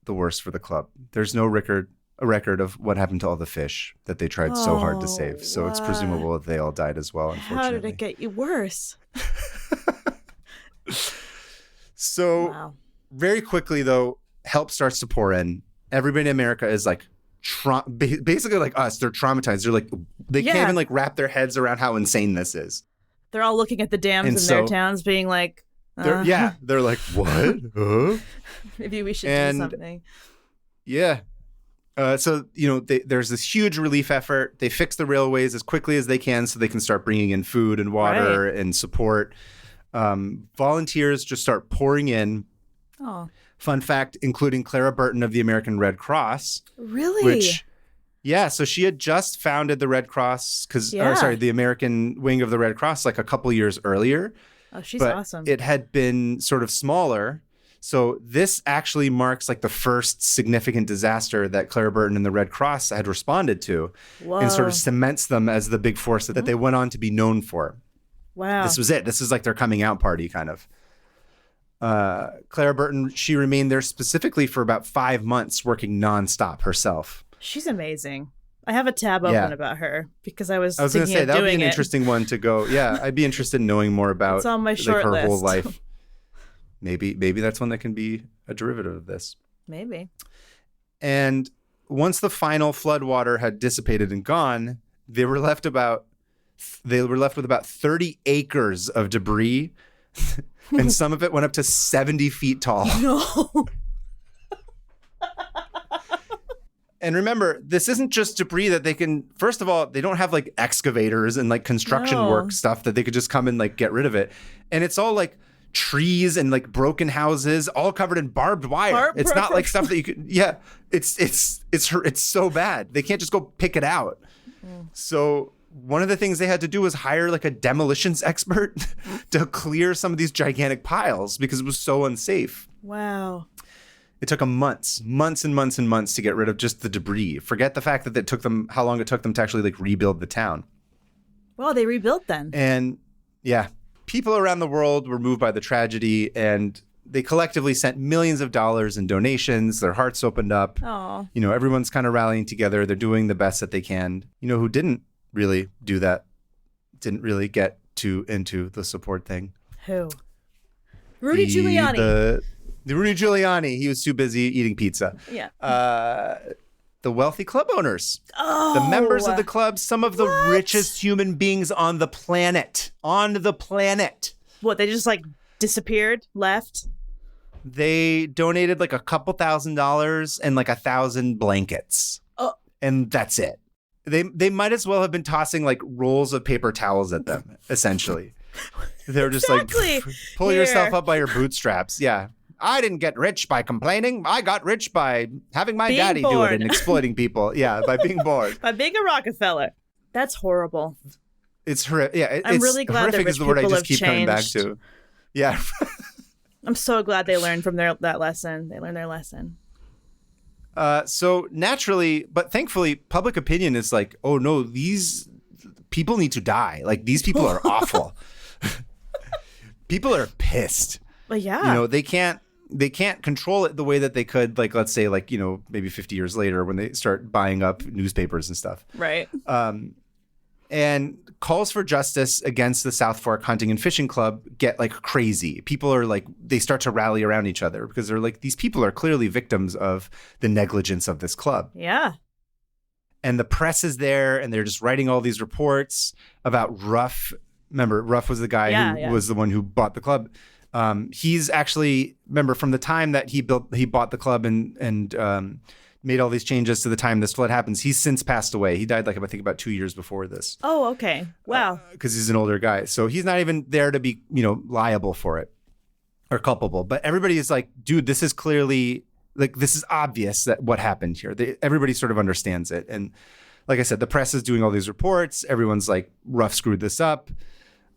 the worst for the club. There's no a record of what happened to all the fish that they tried so hard to save. So it's presumable that they all died as well, unfortunately. How did it get you worse? So very quickly, though, help starts to pour in. Everybody in America is like, basically like us. They're traumatized. They're like, they can't even like wrap their heads around how insane this is. They're all looking at the dams in their towns being like, they're like, what? Maybe we should do something. Yeah. So, there's this huge relief effort. They fix the railways as quickly as they can so they can start bringing in food and water and support. Volunteers just start pouring in. Oh. Fun fact, including Clara Burton of the American Red Cross. Really? So she had just founded the Red Cross the American wing of the Red Cross like a couple years earlier. Oh, she's awesome. It had been sort of smaller. So this actually marks like the first significant disaster that Clara Burton and the Red Cross had responded to. Whoa. And sort of cements them as the big force that they went on to be known for. Wow. This was it. This is like their coming out party kind of. Clara Burton, she remained there specifically for about 5 months working nonstop herself. She's amazing. I have a tab open about her because I was going to say that would be an interesting one to go. Yeah, I'd be interested in knowing more about it's on my short her list. whole life. Maybe that's one that can be a derivative of this. Maybe. And once the final flood water had dissipated and gone, they were left with about 30 acres of debris, and some of it went up to 70 feet tall. No. And remember, this isn't just debris that they can, first of all, they don't have like excavators and like construction work stuff that they could just come and like get rid of it. And it's all like trees and like broken houses, all covered in barbed wire. It's not like stuff that you could, it's so bad. They can't just go pick it out. So one of the things they had to do was hire like a demolitions expert to clear some of these gigantic piles because it was so unsafe. Wow. It took them months and months to get rid of just the debris. Forget the fact that it took them, how long it took them to actually like rebuild the town. Well, they rebuilt then. And people around the world were moved by the tragedy, and they collectively sent millions of dollars in donations. Their hearts opened up. Oh. Everyone's kind of rallying together. They're doing the best that they can. Who didn't really do that? Didn't really get into the support thing. Who? Rudy Giuliani. The Rudy Giuliani, he was too busy eating pizza. Yeah. The wealthy club owners. Oh. The members of the club, some of the richest human beings on the planet. What, they just like disappeared, left? They donated like a couple $1,000s and like 1,000 blankets. Oh. And that's it. They might as well have been tossing like rolls of paper towels at them, essentially. They're just like, pull yourself up by your bootstraps. Yeah. I didn't get rich by complaining. I got rich by having my daddy do it and exploiting people. Yeah, by being bored. By being a Rockefeller. That's horrible. It's horrific. Yeah, I'm really glad that rich people have changed. Coming back to. Yeah. I'm so glad they learned from that lesson. They learned their lesson. So naturally, but thankfully, public opinion is like, oh no, these people need to die. Like these people are awful. People are pissed. Well, yeah. You know, they can't control it the way that they could, like, let's say, like, you know, maybe 50 years later when they start buying up newspapers and stuff. Right. And calls for justice against the South Fork Hunting and Fishing Club get like crazy. People are like, they start to rally around each other because they're like, these people are clearly victims of the negligence of this club. Yeah. And the press is there and they're just writing all these reports about Ruff. Remember, Ruff was the guy who was the one who bought the club. He's actually, remember, from the time that he bought the club and made all these changes to the time this flood happens, he's since passed away. He died, like, I think about 2 years before this. Oh, okay. Wow. Because he's an older guy. So he's not even there to be, you know, liable for it or culpable. But everybody is like, dude, this is clearly, like, this is obvious that what happened here. Everybody sort of understands it. And like I said, the press is doing all these reports. Everyone's like, Ruff screwed this up.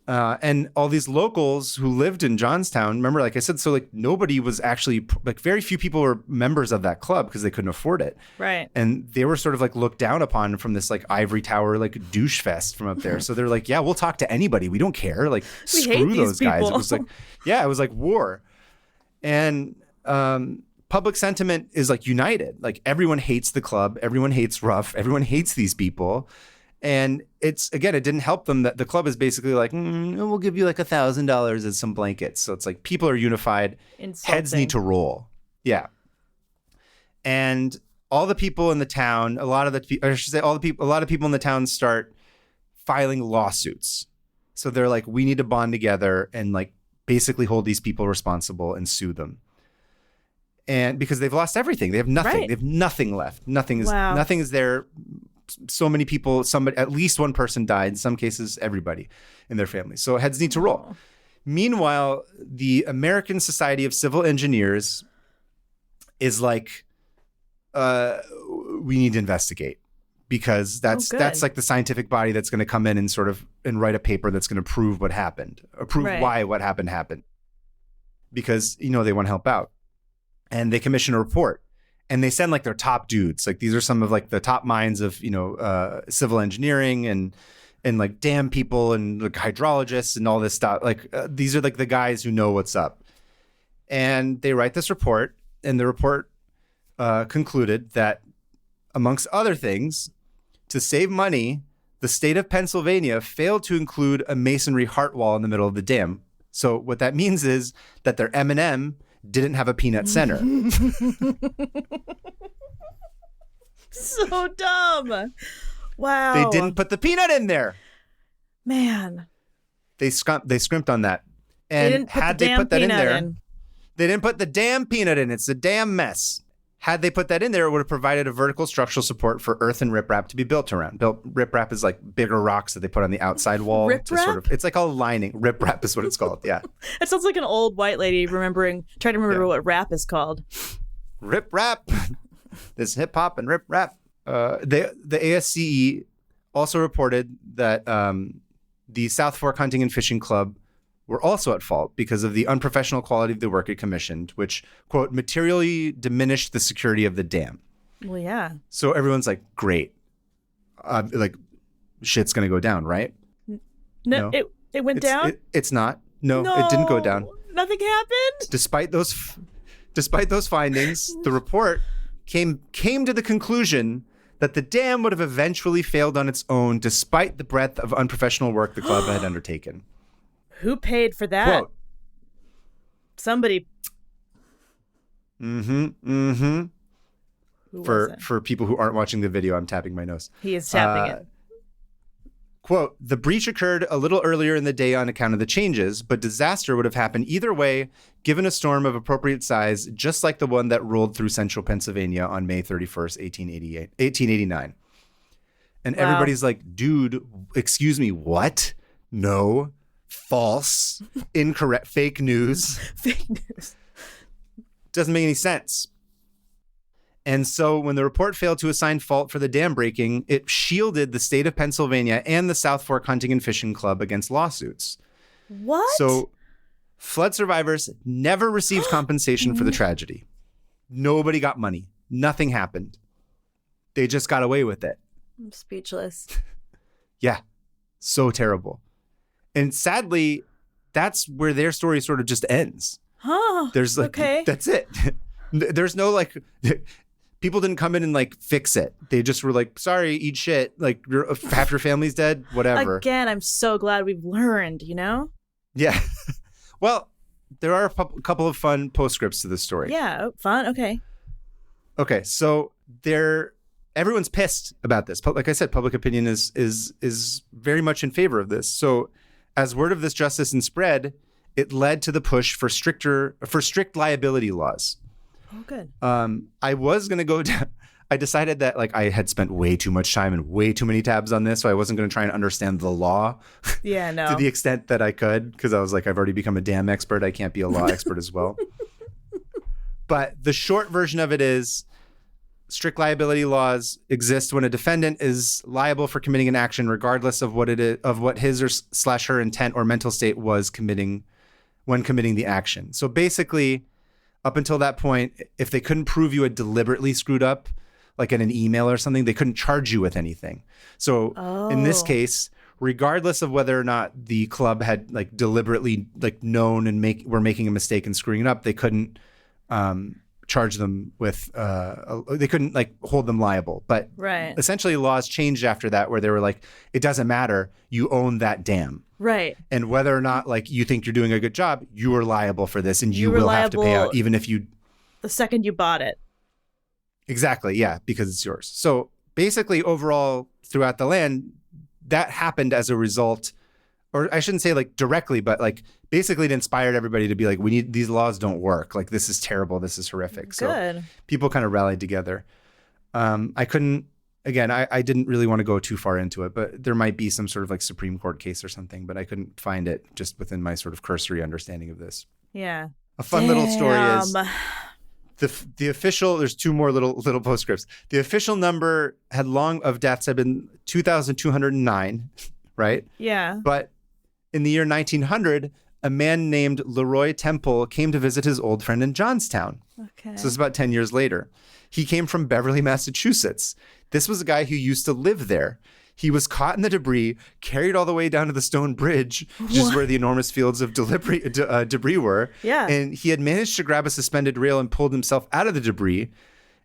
And all these locals who lived in Johnstown, remember, like I said, so like nobody was actually, like very few people were members of that club because they couldn't afford it. Right. And they were sort of like looked down upon from this like ivory tower, like douche fest from up there. So they're like, yeah, we'll talk to anybody. We don't care. Like screw those guys. It was like, yeah, it was like war. And public sentiment is like united. Like everyone hates the club. Everyone hates Ruff. Everyone hates these people. And it's, again, it didn't help them that the club is basically like, we'll give you like $1,000 as some blankets. So it's like people are unified. Insulting. Heads need to roll. Yeah. And all the people in the town, a lot of people in the town start filing lawsuits. So they're like, we need to bond together and like basically hold these people responsible and sue them. And because they've lost everything, they have nothing. Right. They have nothing left. Nothing is there. So many people, at least one person died, in some cases everybody in their family. So heads need to roll. Meanwhile, the American Society of Civil Engineers is like, we need to investigate because that's like the scientific body that's going to come in and sort of and write a paper that's going to prove what happened, or prove why what happened, because, you know, they want to help out. And they commission a report. And they send like their top dudes. Like these are some of like the top minds of, you know, civil engineering and like dam people and like hydrologists and all this stuff. Like these are like the guys who know what's up. And they write this report, and the report concluded that, amongst other things, to save money, the state of Pennsylvania failed to include a masonry heart wall in the middle of the dam. So what that means is that their M&M didn't have a peanut center. So dumb. Wow. They didn't put the peanut in there. Man. They scrimped on that. And had they put that in there, they didn't put the damn peanut in. It's a damn mess. Had they put that in there, it would have provided a vertical structural support for earth and riprap to be built around. Riprap is like bigger rocks that they put on the outside wall. Riprap? It's like a lining. Riprap is what it's called. Yeah. It sounds like an old white lady trying to remember what rap is called. Riprap. This hip hop and riprap. The ASCE also reported that the South Fork Hunting and Fishing Club were also at fault because of the unprofessional quality of the work it commissioned, which, quote, materially diminished the security of the dam. Well, yeah. So everyone's like, great. Like, shit's going to go down, right? No. It went down? It's not. No, it didn't go down. Nothing happened? Despite those findings, the report came to the conclusion that the dam would have eventually failed on its own despite the breadth of unprofessional work the club had undertaken. Who paid for that? Quote, somebody. For people who aren't watching the video, I'm tapping my nose. He is tapping it. Quote, the breach occurred a little earlier in the day on account of the changes, but disaster would have happened either way, given a storm of appropriate size, just like the one that rolled through central Pennsylvania on May 31st, 1889. And everybody's like, dude, excuse me, what? No. False, incorrect, fake news. Fake news. Doesn't make any sense. And so when the report failed to assign fault for the dam breaking, it shielded the state of Pennsylvania and the South Fork Hunting and Fishing Club against lawsuits. What? So flood survivors never received compensation for the tragedy. Nobody got money. Nothing happened. They just got away with it. I'm speechless. Yeah. So terrible. And sadly, that's where their story sort of just ends. Huh. There's like, okay. That's it. There's no like, people didn't come in and like fix it. They just were like, sorry, eat shit. Like half your family's dead, whatever. Again, I'm so glad we've learned, you know? Yeah. Well, there are a couple of fun postscripts to this story. Yeah. Oh, fun. Okay. Okay. So everyone's pissed about this. Like I said, public opinion is very much in favor of this. So as word of this justice and spread, it led to the push for strict liability laws. Oh, good. I was going to go down. I decided that like I had spent way too much time and way too many tabs on this. So I wasn't going to try and understand the law Yeah, no. to the extent that I could, because I was like, I've already become a damn expert. I can't be a law expert as well. But the short version of it is strict liability laws exist when a defendant is liable for committing an action regardless of what his or / her intent or mental state was when committing the action. So basically, up until that point, if they couldn't prove you had deliberately screwed up, like in an email or something, they couldn't charge you with anything. So in this case, regardless of whether or not the club had like deliberately like known and were making a mistake and screwing it up, they couldn't charge them with they couldn't like hold them liable. But essentially laws changed after that, where they were like, it doesn't matter, you own that dam. Right. And whether or not like you think you're doing a good job, you are liable for this, and you will have to pay out even if you the second you bought it. Exactly, yeah, because it's yours. So basically overall throughout the land, that happened as a result, or I shouldn't say like directly, but like basically it inspired everybody to be like, these laws don't work. Like, this is terrible. This is horrific. Good. So people kind of rallied together. I didn't really want to go too far into it, but there might be some sort of like Supreme Court case or something, but I couldn't find it just within my sort of cursory understanding of this. Yeah. A fun little story is the official, there's two more little postscripts. The official number of deaths had been 2,209, right? Yeah. But in the year 1900, a man named Leroy Temple came to visit his old friend in Johnstown. Okay. So it's about 10 years later. He came from Beverly, Massachusetts. This was a guy who used to live there. He was caught in the debris, carried all the way down to the stone bridge, which is where the enormous fields of debris were. Yeah. And he had managed to grab a suspended rail and pulled himself out of the debris.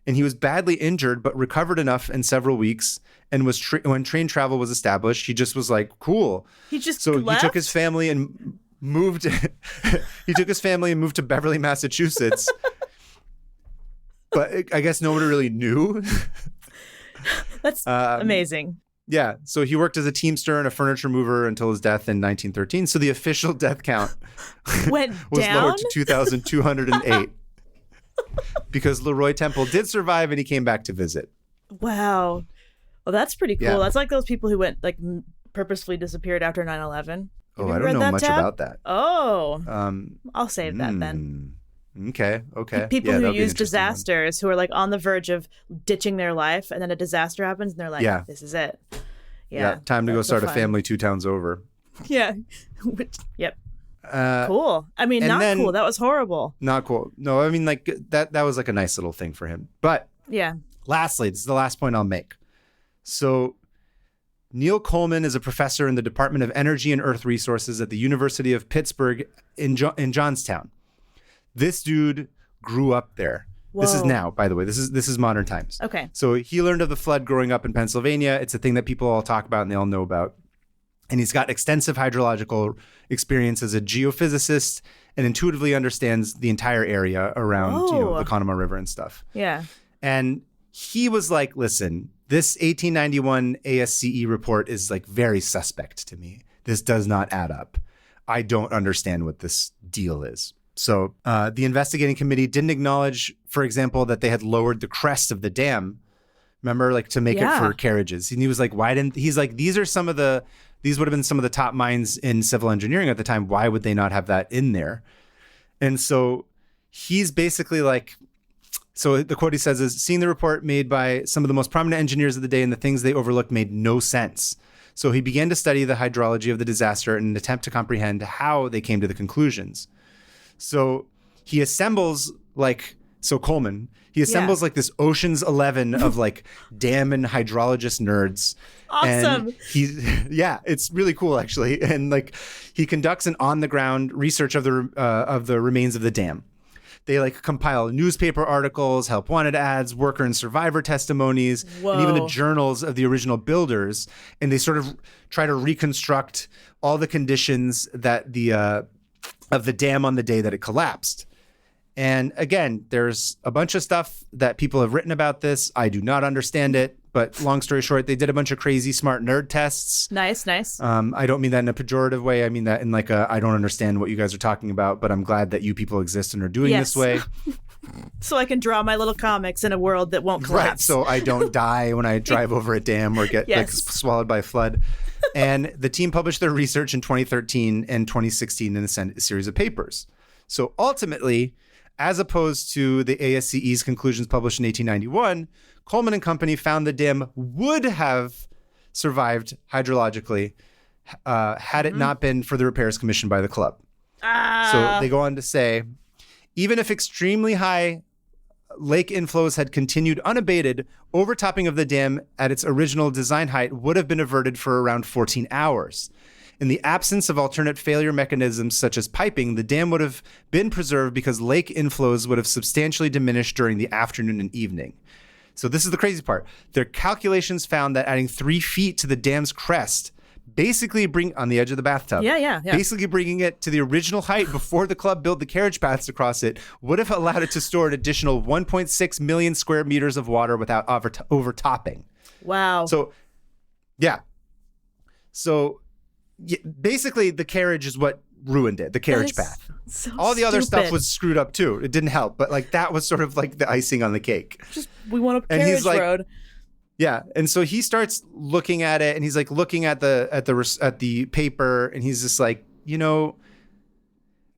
And he was badly injured, but recovered enough in several weeks. And when train travel was established, he just was like, cool. He just He left? took his family and moved. He took his family and moved to Beverly, Massachusetts. But I guess nobody really knew. That's amazing. Yeah. So he worked as a teamster and a furniture mover until his death in 1913. So the official death count was lowered to 2,208 because Leroy Temple did survive and he came back to visit. Wow. Well, that's pretty cool. Yeah. That's like those people who went like purposefully disappeared after 9/11. Oh, I don't know much about that. Oh, I'll save that then. Okay. People who use disasters who are like on the verge of ditching their life, and then a disaster happens, and they're like, "This is it." Yeah. Time to go start a family 2 towns over. Yeah. Yep. Cool. I mean, not cool. That was horrible. Not cool. No, I mean, like that was like a nice little thing for him. But yeah. Lastly, this is the last point I'll make. So Neil Coleman is a professor in the Department of Energy and Earth Resources at the University of Pittsburgh in Johnstown. This dude grew up there. Whoa. This is now, by the way. This is modern times. Okay. So he learned of the flood growing up in Pennsylvania. It's a thing that people all talk about and they all know about. And he's got extensive hydrological experience as a geophysicist and intuitively understands the entire area around the Conemaugh River and stuff. Yeah. And he was like, listen, this 1891 ASCE report is like very suspect to me. This does not add up. I don't understand what this deal is. So the investigating committee didn't acknowledge, for example, that they had lowered the crest of the dam. Remember, like to make it for carriages. And he was like, he's like, these would have been some of the top minds in civil engineering at the time. Why would they not have that in there? And so he's basically like, so the quote he says is, seeing the report made by some of the most prominent engineers of the day and the things they overlooked made no sense. So he began to study the hydrology of the disaster in an attempt to comprehend how they came to the conclusions. So he assembles like So Coleman, he assembles like this Ocean's 11 of like dam and hydrologist nerds. Awesome. And it's really cool actually. And like he conducts an on the ground research of the remains of the dam. They like compile newspaper articles, help wanted ads, worker and survivor testimonies, and even the journals of the original builders. And they sort of try to reconstruct all the conditions that of the dam on the day that it collapsed. And again, there's a bunch of stuff that people have written about this. I do not understand it, but long story short, they did a bunch of crazy smart nerd tests. Nice. I don't mean that in a pejorative way. I mean that in like I don't understand what you guys are talking about, but I'm glad that you people exist and are doing this way. So I can draw my little comics in a world that won't collapse. Right, so I don't die when I drive over a dam or get like swallowed by a flood. And the team published their research in 2013 and 2016 in a series of papers. So ultimately, as opposed to the ASCE's conclusions published in 1891, Coleman and Company found the dam would have survived hydrologically had it not been for the repairs commissioned by the club. So they go on to say, even if extremely high lake inflows had continued unabated, overtopping of the dam at its original design height would have been averted for around 14 hours. In the absence of alternate failure mechanisms such as piping, the dam would have been preserved because lake inflows would have substantially diminished during the afternoon and evening. So this is the crazy part. Their calculations found that adding 3 feet to the dam's crest, basically on the edge of the bathtub, basically bringing it to the original height before the club built the carriage paths across it, would have allowed it to store an additional 1.6 million square meters of water without overtopping. Wow. So basically, the carriage is what ruined it, the carriage path. So all the other stuff was screwed up too. It didn't help, but like that was sort of like the icing on the cake. We want a carriage road. Yeah, and so he starts looking at it, and he's like looking at the paper, and he's just like,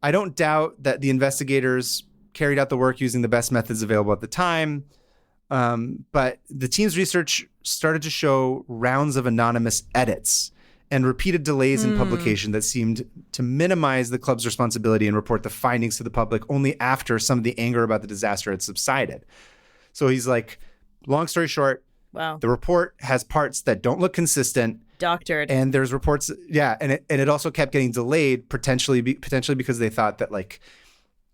I don't doubt that the investigators carried out the work using the best methods available at the time, but the team's research started to show rounds of anonymous edits and repeated delays in publication that seemed to minimize the club's responsibility and report the findings to the public only after some of the anger about the disaster had subsided. So he's like, long story short, the report has parts that don't look consistent. Doctored. And there's reports, and it also kept getting delayed, potentially because they thought that like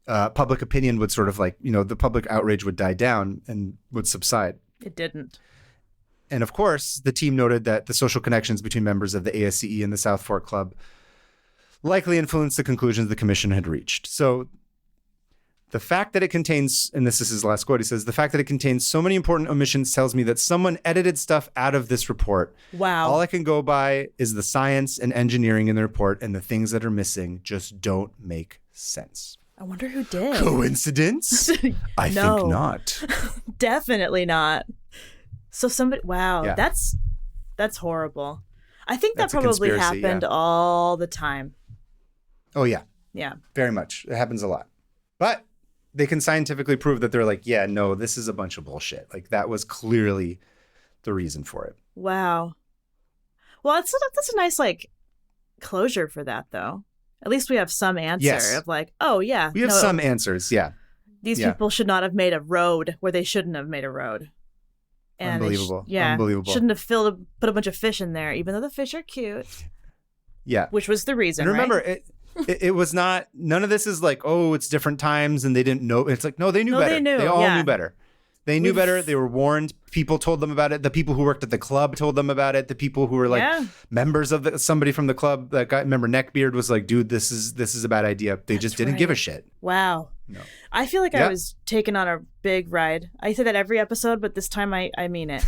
public opinion would sort of like, the public outrage would die down and would subside. It didn't. And of course, the team noted that the social connections between members of the ASCE and the South Fork Club likely influenced the conclusions the commission had reached. So the fact that it contains, and this is his last quote, he says, the fact that it contains so many important omissions tells me that someone edited stuff out of this report. Wow. All I can go by is the science and engineering in the report, and the things that are missing just don't make sense. I wonder who did. Coincidence? I think not. Definitely not. So somebody, that's horrible. I think that probably happened all the time. Oh, yeah. Yeah. Very much. It happens a lot. But they can scientifically prove that they're like, yeah, no, this is a bunch of bullshit. Like that was clearly the reason for it. Wow. Well, that's a nice like closure for that, though. At least we have some answer of like, oh, yeah. We have some answers. Yeah. These people should not have made a road where they shouldn't have made a road. And Unbelievable. Unbelievable. Shouldn't have put a bunch of fish in there, even though the fish are cute. Yeah. Which was the reason, and remember, right? it was not, none of this is like, oh, it's different times and they didn't know. It's like, no, they knew better. They all knew better. They knew better. They were warned. People told them about it. The people who worked at the club told them about it. The people who were like members of somebody from the club, that guy, remember Neckbeard was like, dude, this is a bad idea. They just didn't give a shit. Wow. No. I feel like I was taken on a big ride. I say that every episode, but this time I mean it.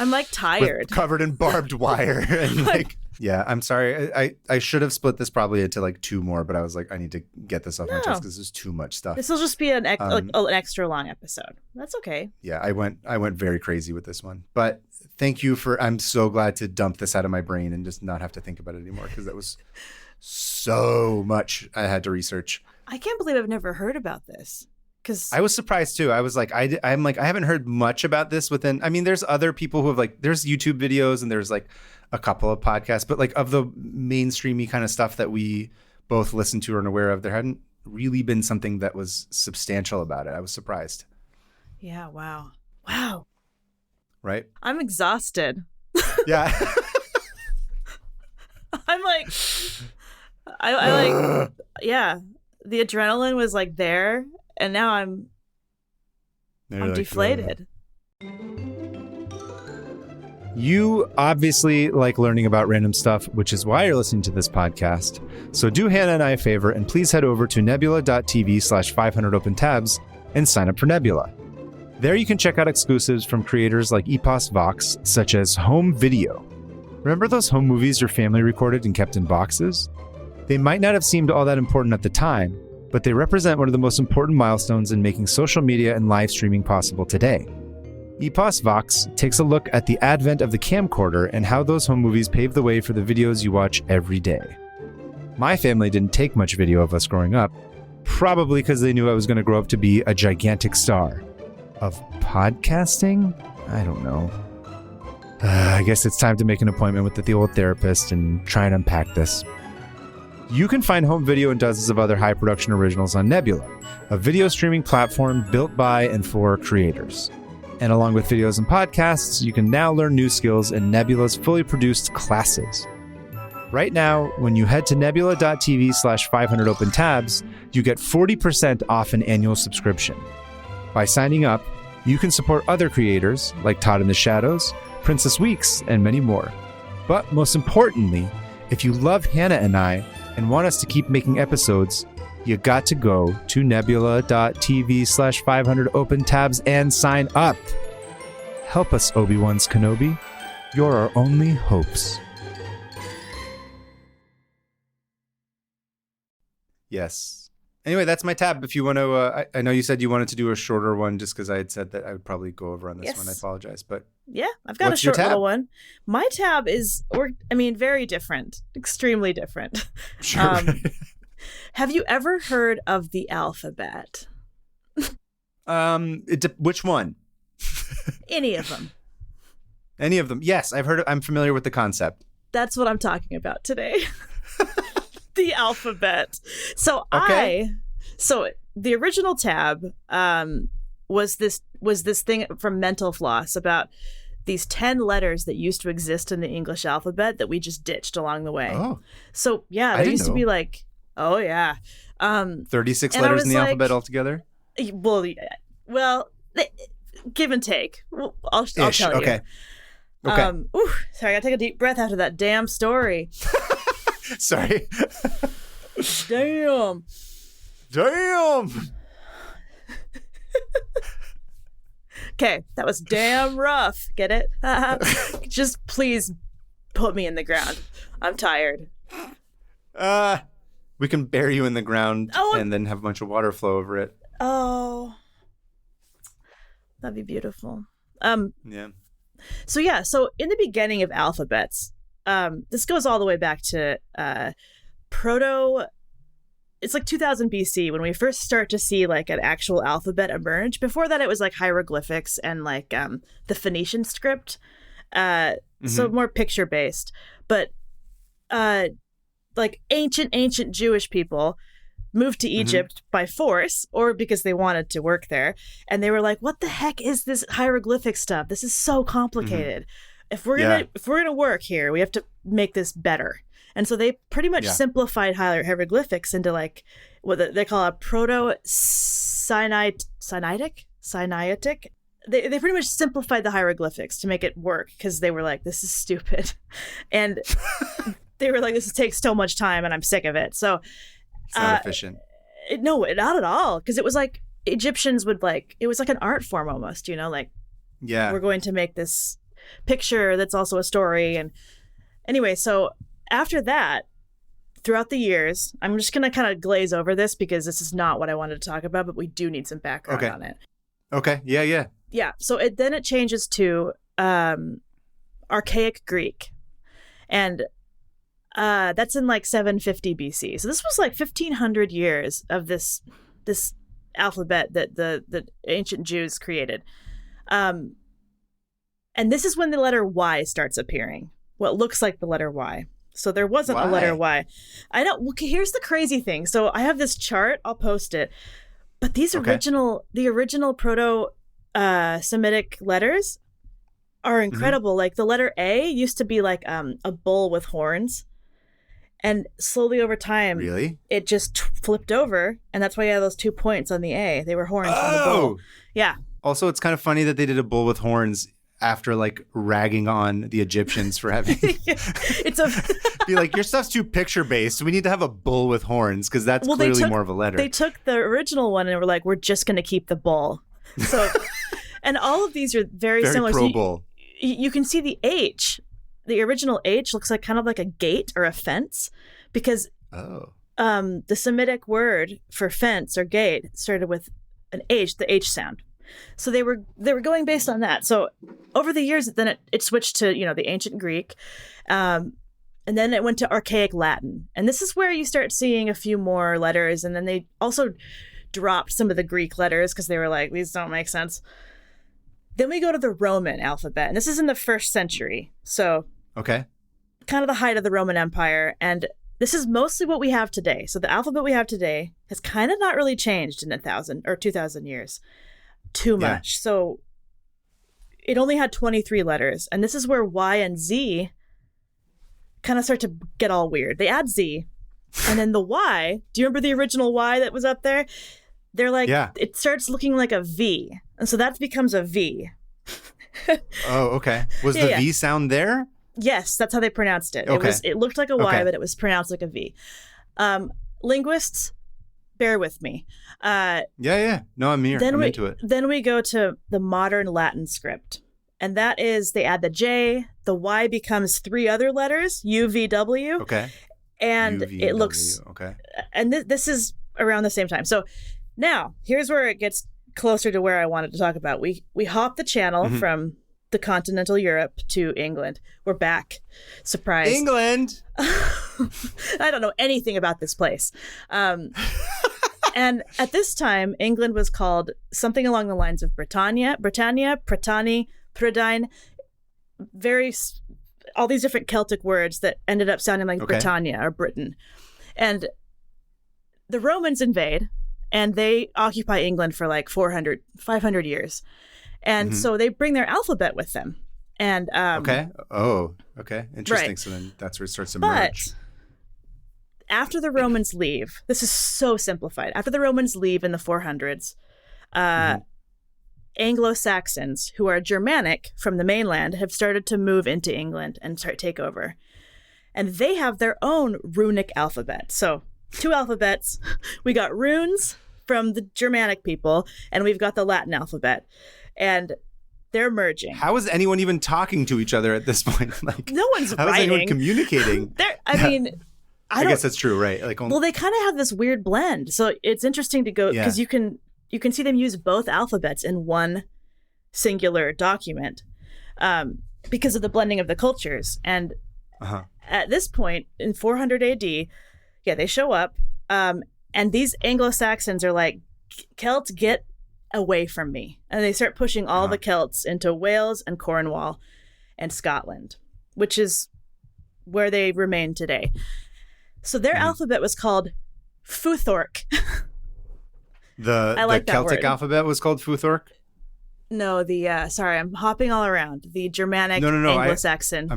I'm like tired. Covered in barbed wire and like, yeah, I'm sorry. I should have split this probably into like 2 more, but I was like, I need to get this off my chest because there's too much stuff. This will just be an extra long episode. That's okay. Yeah, I went very crazy with this one, but thank you I'm so glad to dump this out of my brain and just not have to think about it anymore because that was so much I had to research. I can't believe I've never heard about this. Because I was surprised too. I was like, I'm like, I haven't heard much about this there's other people who have like, there's YouTube videos and there's like a couple of podcasts, but like of the mainstreamy kind of stuff that we both listen to or are aware of, there hadn't really been something that was substantial about it. I was surprised. Yeah. Wow. Right? I'm exhausted. Yeah. I'm like, I like, yeah. The adrenaline was like there, and now I'm deflated. You obviously like learning about random stuff, which is why you're listening to this podcast. So do Hannah and I a favor, and please head over to nebula.tv/500opentabs and sign up for Nebula. There you can check out exclusives from creators like Epos Vox, such as Home Video. Remember those home movies your family recorded and kept in boxes? They might not have seemed all that important at the time, but they represent one of the most important milestones in making social media and live streaming possible today. Epos Vox takes a look at the advent of the camcorder and how those home movies paved the way for the videos you watch every day. My family didn't take much video of us growing up, probably because they knew I was going to grow up to be a gigantic star. Of podcasting? I don't know. I guess it's time to make an appointment with the old therapist and try and unpack this. You can find Home Video and dozens of other high production originals on Nebula, a video streaming platform built by and for creators. And along with videos and podcasts, you can now learn new skills in Nebula's fully produced classes. Right now, when you head to nebula.tv/500opentabs, you get 40% off an annual subscription. By signing up, you can support other creators like Todd in the Shadows, Princess Weeks, and many more. But most importantly, if you love Hannah and I and want us to keep making episodes, you got to go to nebula.tv/500opentabs and sign up. Help us, Obi-Wan's Kenobi. You're our only hopes. Yes. Anyway, that's my tab. If you want to, I know you said you wanted to do a shorter one just because I had said that I would probably go over on this one. I apologize, but yeah, I've got a short little one. My tab is, very different, extremely different. Sure. Have you ever heard of the alphabet? Which one? Any of them. Any of them? Yes, I've heard. I'm familiar with the concept. That's what I'm talking about today. The alphabet. So the original tab was this thing from Mental Floss about these 10 letters that used to exist in the English alphabet that we just ditched along the way. Oh. So yeah, there used to be like, 36 letters in the alphabet altogether? Well, give and take. I'll tell you. Okay. Sorry, I gotta take a deep breath after that damn story. Sorry. Damn. Okay, that was damn rough. Get it? Just please put me in the ground. I'm tired. We can bury you in the ground and then have a bunch of water flow over it. Oh, that'd be beautiful. Yeah. So in the beginning of alphabets, this goes all the way back to it's like 2000 BC when we first start to see like an actual alphabet emerge. Before that, it was like hieroglyphics and like the Phoenician script. So more picture based, but like ancient Jewish people moved to Egypt by force or because they wanted to work there. And they were like, what the heck is this hieroglyphic stuff? This is so complicated. If we're gonna work here, we have to make this better. And so they pretty much simplified hieroglyphics into like what they call a Proto-Sinaitic. They pretty much simplified the hieroglyphics to make it work because they were like, this is stupid. And they were like, this takes so much time and I'm sick of it. So it's not efficient. No, not at all. Because it was like Egyptians would like, it was like an art form almost, we're going to make this picture that's also a story. And anyway, so after that, throughout the years, I'm just going to kind of glaze over this because this is not what I wanted to talk about, but we do need some background on it. Okay. Yeah. Yeah. So then it changes to Archaic Greek. And that's in like 750 BC. So this was like 1500 years of this alphabet that the ancient Jews created. And this is when the letter Y starts appearing. What looks like the letter Y. So there wasn't a letter Y. I don't. Well, here's the crazy thing. So I have this chart. I'll post it. But the original Proto-Semitic letters are incredible. Like the letter A used to be like a bull with horns. And slowly over time, it just flipped over. And that's why you have those 2 points on the A. They were horns on the bull. Yeah. Also, it's kind of funny that they did a bull with horns after like ragging on the Egyptians for having be like, your stuff's too picture based. We need to have a bull with horns because that's clearly more of a letter. They took the original one and were like, we're just going to keep the bull. So, and all of these are very similar. Pro bull. You can see the H. The original H looks like kind of like a gate or a fence because the Semitic word for fence or gate started with an H, the H sound. So they were going based on that. So over the years, then it switched to, the ancient Greek. And then it went to archaic Latin. And this is where you start seeing a few more letters. And then they also dropped some of the Greek letters because they were like, these don't make sense. Then we go to the Roman alphabet. And this is in the 1st century. So kind of the height of the Roman Empire. And this is mostly what we have today. So the alphabet we have today has kind of not really changed in 1,000 or 2,000 years. Too much. So it only had 23 letters. And this is where Y and Z kind of start to get all weird. They add Z. And then the Y, do you remember the original Y that was up there? They're like, it starts looking like a V. And so that becomes a V. Oh, okay. Was the V sound there? Yes, that's how they pronounced it. Okay. It looked like a Y, but it was pronounced like a V. Linguists, bear with me. No, I'm here. I'm into it. Then we go to the modern Latin script. And that is, they add the J, the Y becomes 3 other letters, U, V, W. Okay. And it looks... Okay. And this is around the same time. So now, here's where it gets closer to where I wanted to talk about. We hop the channel from the continental Europe to England. We're back. Surprise. England! I don't know anything about this place. And at this time, England was called something along the lines of Britannia, Prytani, Prydain, all these different Celtic words that ended up sounding like Britannia or Britain. And the Romans invade, and they occupy England for like 500 years. And so they bring their alphabet with them. And okay. Interesting. Right. So then that's where it starts to merge. After the Romans leave, this is so simplified. After the Romans leave in the 400s, Anglo-Saxons, who are Germanic from the mainland, have started to move into England and take over. And they have their own runic alphabet. So 2 alphabets. We got runes from the Germanic people, and we've got the Latin alphabet. And they're merging. How is anyone even talking to each other at this point? Like, no one's writing. How is anyone communicating? I guess that's true, right? Like, well, they kind of have this weird blend. So it's interesting to go because you can see them use both alphabets in one singular document because of the blending of the cultures. And at this point in 400 AD, they show up, and these Anglo-Saxons are like, Celts, get away from me. And they start pushing all the Celts into Wales and Cornwall and Scotland, which is where they remain today. So their alphabet was called Futhorc. The Celtic alphabet was called Futhorc? No, sorry, I'm hopping all around. The Germanic, Anglo-Saxon.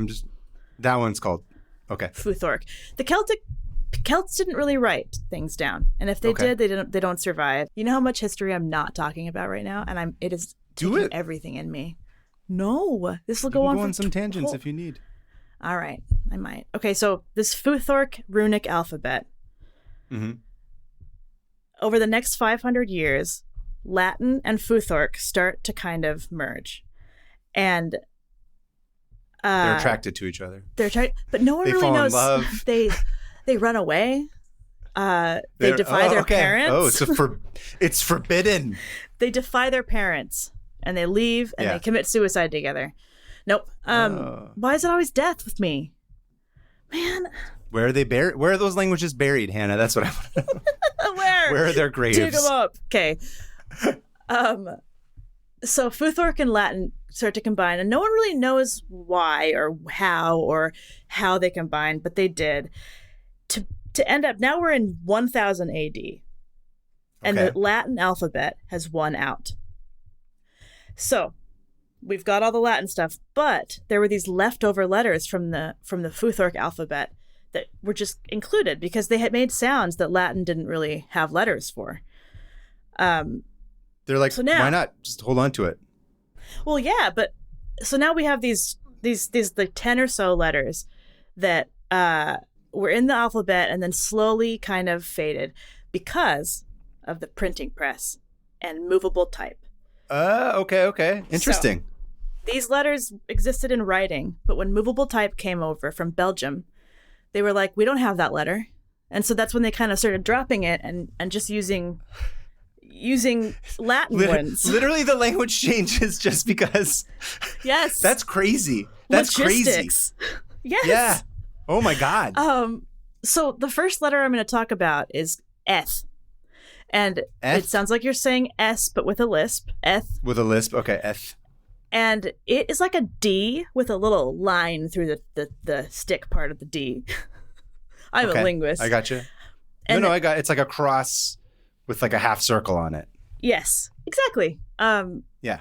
That one's called, Futhorc. The Celts didn't really write things down. And if they did, they don't survive. You know how much history I'm not talking about right now? And it is taking everything in me. No, this will go on some tangents if you need. All right, I might. Okay, so this Futhorc runic alphabet. Over the next 500 years, Latin and Futhorc start to kind of merge. And they're attracted to each other. But no one really knows. Love. They run away. They defy their parents. Oh, it's forbidden. They defy their parents and they leave and they commit suicide together. Nope. Why is it always death with me? Man. Where are they buried? Where are those languages buried, Hannah? That's what I want to know. Where? Where are their graves? Dig them up. Okay. So Futhorc and Latin start to combine, and no one really knows why or how they combined, but they did. To end up, now we're in 1000 AD, and the Latin alphabet has won out. So we've got all the Latin stuff, but there were these leftover letters from the Futhorc alphabet that were just included because they had made sounds that Latin didn't really have letters for. They're like, so now, why not just hold on to it? Well, yeah, but so now we have these like 10 or so letters that were in the alphabet and then slowly kind of faded because of the printing press and movable type. Okay. Interesting. So, these letters existed in writing, but when movable type came over from Belgium, they were like, we don't have that letter. And so that's when they kind of started dropping it and just using Latin ones. Literally the language changes just because. Yes. That's crazy. That's Logistics. Crazy. Yes. Yeah. Oh my God. So the first letter I'm going to talk about is eth. And it sounds like you're saying S, but with a lisp. Eth. With a lisp. Okay. Eth. And it is like a D with a little line through the stick part of the D. I'm a linguist. I got you. I got it's like a cross with like a half circle on it. Yes, exactly. Yeah.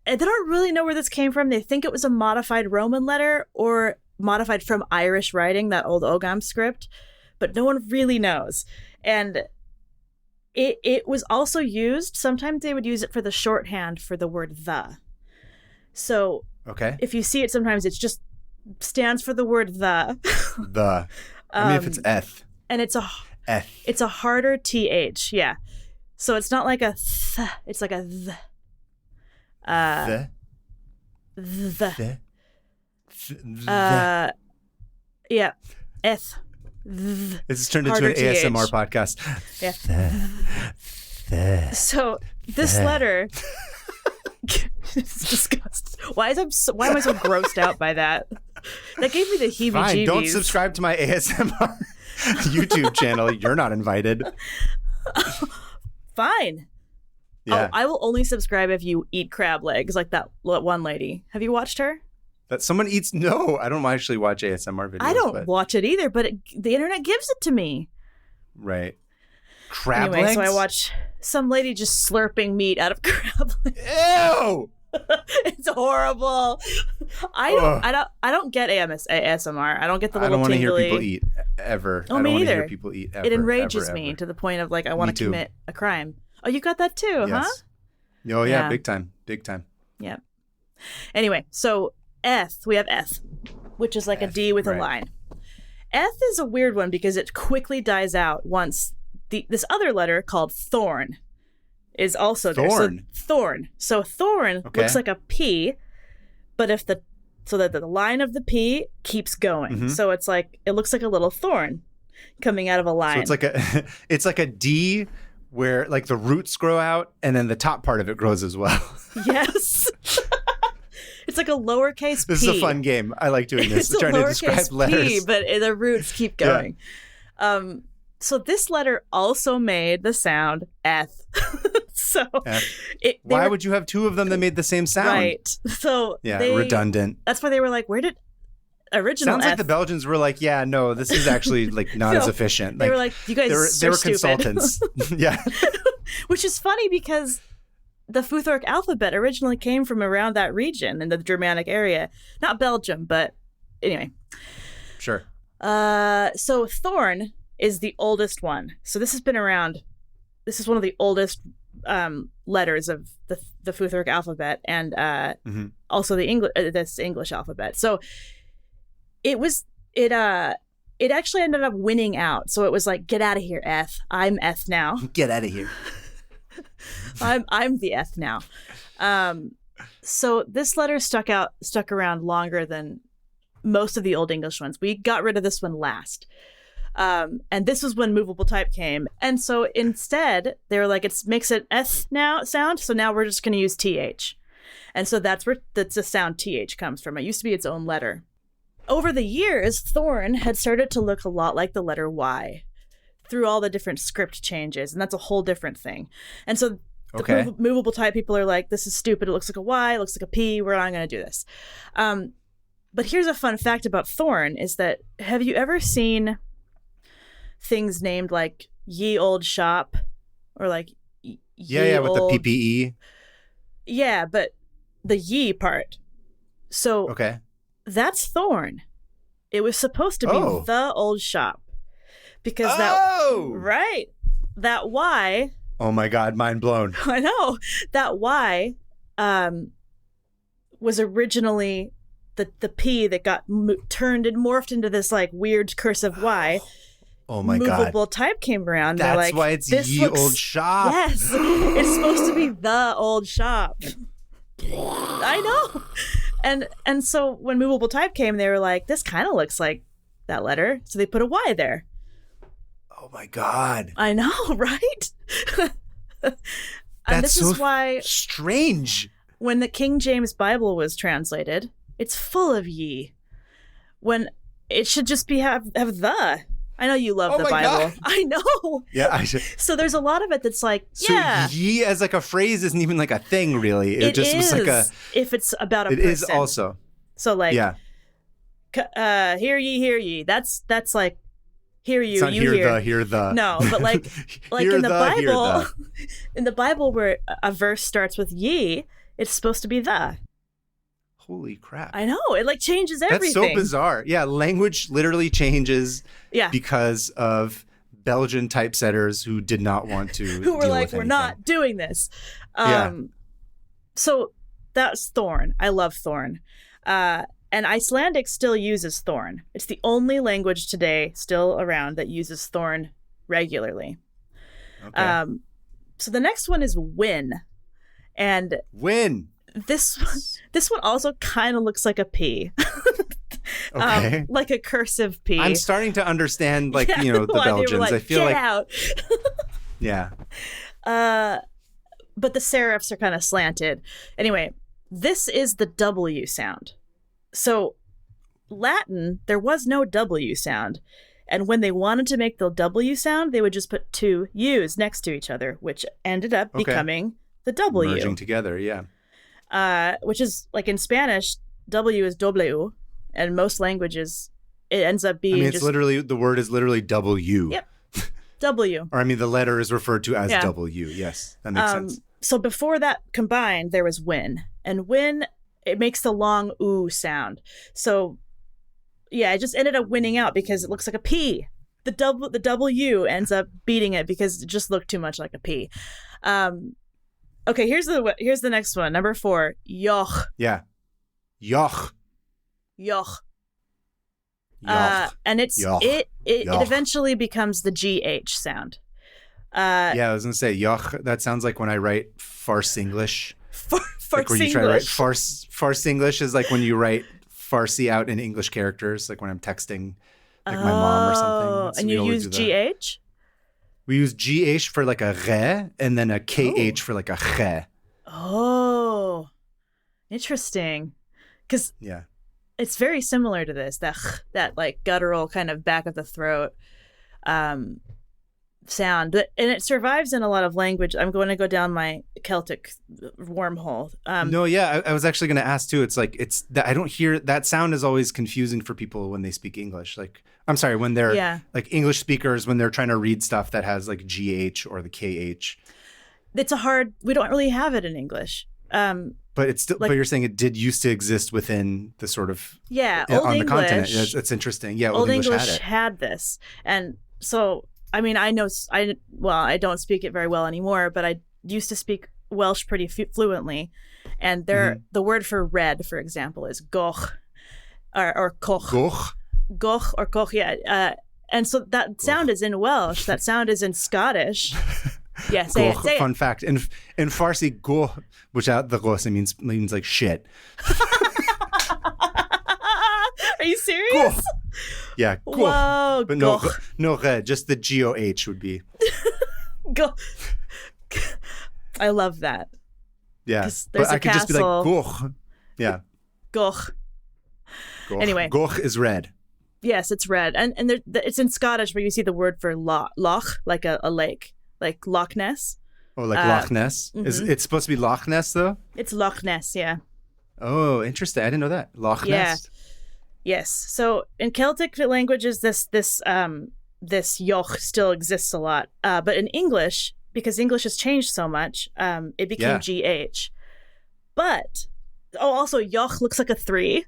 And they don't really know where this came from. They think it was a modified Roman letter or modified from Irish writing, that old Ogham script, but no one really knows. And it was also used, sometimes they would use it for the shorthand for the word the. So if you see it sometimes, it just stands for the word the. The. I mean, if it's eth. And it's a harder TH, yeah. So it's not like a th, it's like a th. Yeah. Eth. Th. It's turned into an TH. ASMR podcast. Yeah. So this letter... It's disgusting. Why am I so grossed out by that? That gave me the heebie-jeebies. Fine, don't subscribe to my ASMR YouTube channel. You're not invited. Fine. Yeah. I will only subscribe if you eat crab legs, like that one lady. Have you watched her? That someone eats? No, I don't actually watch ASMR videos. I don't watch it either, but the internet gives it to me. Right. Crab legs? So I watch some lady just slurping meat out of crab legs. Ew! It's horrible. I don't get ASMR. I don't get the little tingly. I don't want to hear people eat ever. Oh, me neither. I don't want to hear people eat ever. It enrages me to the point of like I want to commit a crime. Oh, you got that too, yes. Huh? Oh yeah, big time. Yeah. Anyway, so we have eth, which is like a D with a line. Eth is a weird one because it quickly dies out once this other letter called Thorn is also there. Thorn. So Thorn. So Thorn looks like a P, but so that the line of the P keeps going. Mm-hmm. So it's like it looks like a little thorn coming out of a line. So it's like a D where like the roots grow out and then the top part of it grows as well. Yes. It's like a lowercase p. This is a fun game. I like doing this. It's trying to describe letters. P, but the roots keep going. Yeah. So this letter also made the sound eth. So why would you have two of them that made the same sound? Right. So redundant. That's why they were like, where did original Sounds like the Belgians were like, yeah, no, this is actually like not as efficient. They were like, you guys they were stupid. Consultants. Yeah. Which is funny because the Futhorc alphabet originally came from around that region in the Germanic area. Not Belgium, but anyway. Sure. So Thorn is the oldest one. So this has been around. This is one of the oldest letters of the Futhorc alphabet, and also the English alphabet. So it actually ended up winning out. So it was like, get out of here, eth. I'm eth now. Get out of here. I'm the eth now. So this letter stuck around longer than most of the Old English ones. We got rid of this one last. And this was when movable type came. And so instead, they were like, it makes an eth now sound. So now we're just going to use th. And so that's where the sound th comes from. It used to be its own letter. Over the years, Thorn had started to look a lot like the letter Y through all the different script changes. And that's a whole different thing. And so Okay. The movable type people are like, this is stupid. It looks like a Y. It looks like a P. We're not going to do this. But here's a fun fact about Thorn is that, have you ever seen things named like Ye Old Shop or like Yeah, with old... the PPE. Yeah, but the ye part. So okay, that's Thorn. It was supposed to be the old shop because right, that Y. Oh my God, mind blown. I know that Y was originally the P that got turned and morphed into this like weird cursive Y. Oh my God. Movable type came around. That's like, why it's Ye Old Shop. Yes. It's supposed to be the old shop. I know. And so when movable type came, they were like, this kind of looks like that letter. So they put a Y there. Oh my God. I know, right? And That's this is why strange. When the King James Bible was translated, it's full of ye. When it should just be have the. I know you love the Bible. God. I know. Yeah. So there's a lot of it that's like, so ye as like a phrase isn't even like a thing, really. It just is, was like if it's about a person. It is also. So like, hear ye. That's like, hear you, it's not you hear the. No, but like in the Bible, in the Bible where a verse starts with ye, it's supposed to be the. Holy crap. I know. It like changes everything. That's so bizarre. Yeah. Language literally changes because of Belgian typesetters who did not want to who were like, we're not doing this. So that's Thorn. I love Thorn. And Icelandic still uses Thorn. It's the only language today still around that uses Thorn regularly. Okay. So the next one is Win. And Win. This one also kind of looks like a P. Okay. Like a cursive P. I'm starting to understand, like, the Belgians. Like, I feel get like. Out. Yeah. But the serifs are kind of slanted. Anyway, this is the W sound. So Latin, there was no W sound. And when they wanted to make the W sound, they would just put two U's next to each other, which ended up becoming the W. Merging together, yeah. Which is like in Spanish, W is W, and most languages it ends up being. It's literally the word is literally W. Yep, W. Or the letter is referred to as W. Yes, that makes sense. So before that combined, there was Win, and Win it makes the long oo sound. So yeah, it just ended up winning out because it looks like a P. The W ends up beating it because it just looked too much like a P. Okay, here's the next one. Number 4, yoch. Yeah, yoch. Yoch. And it eventually becomes the GH sound. I was gonna say yoch. That sounds like when I write Farsi English. Farsi English. Farsi English is like when you write Farsi out in English characters, like when I'm texting, like my mom or something. And you use GH. We use GH for like a re and then a KH for like a che. Oh, interesting. Because it's very similar to this, that like guttural kind of back of the throat sound. And it survives in a lot of language. I'm going to go down my Celtic wormhole. I was actually going to ask too. It's like, I don't hear, that sound is always confusing for people when they speak English. Like, I'm sorry, when they're like English speakers, when they're trying to read stuff that has like GH or the KH. We don't really have it in English. But it's still, but you're saying it did used to exist within the sort of, Old on English, the continent. It's interesting. Yeah. Old English had this. And so, I don't speak it very well anymore, but I used to speak Welsh pretty fluently. And the word for red, for example, is goch or koch. Goch or koch, yeah. And so that sound is in Welsh. That sound is in Scottish. Yeah, say it. Fun fact. In Farsi, goh, which out the ros, it means like shit. Are you serious? Goh. Yeah, goh. Whoa, but no re, just the GOH would be. Go. I love that. Yeah, but I could just be like goch. Yeah. Goch. Anyway. Goch is red. Yes, it's red. And it's in Scottish where you see the word for loch, like a lake, like Loch Ness. Oh, like Loch Ness? Mm-hmm. It's supposed to be Loch Ness, though? It's Loch Ness, yeah. Oh, interesting. I didn't know that. Loch Ness? Yes. So in Celtic languages, this yoch still exists a lot. But in English, because English has changed so much, it became GH. But, also, yoch looks like a 3.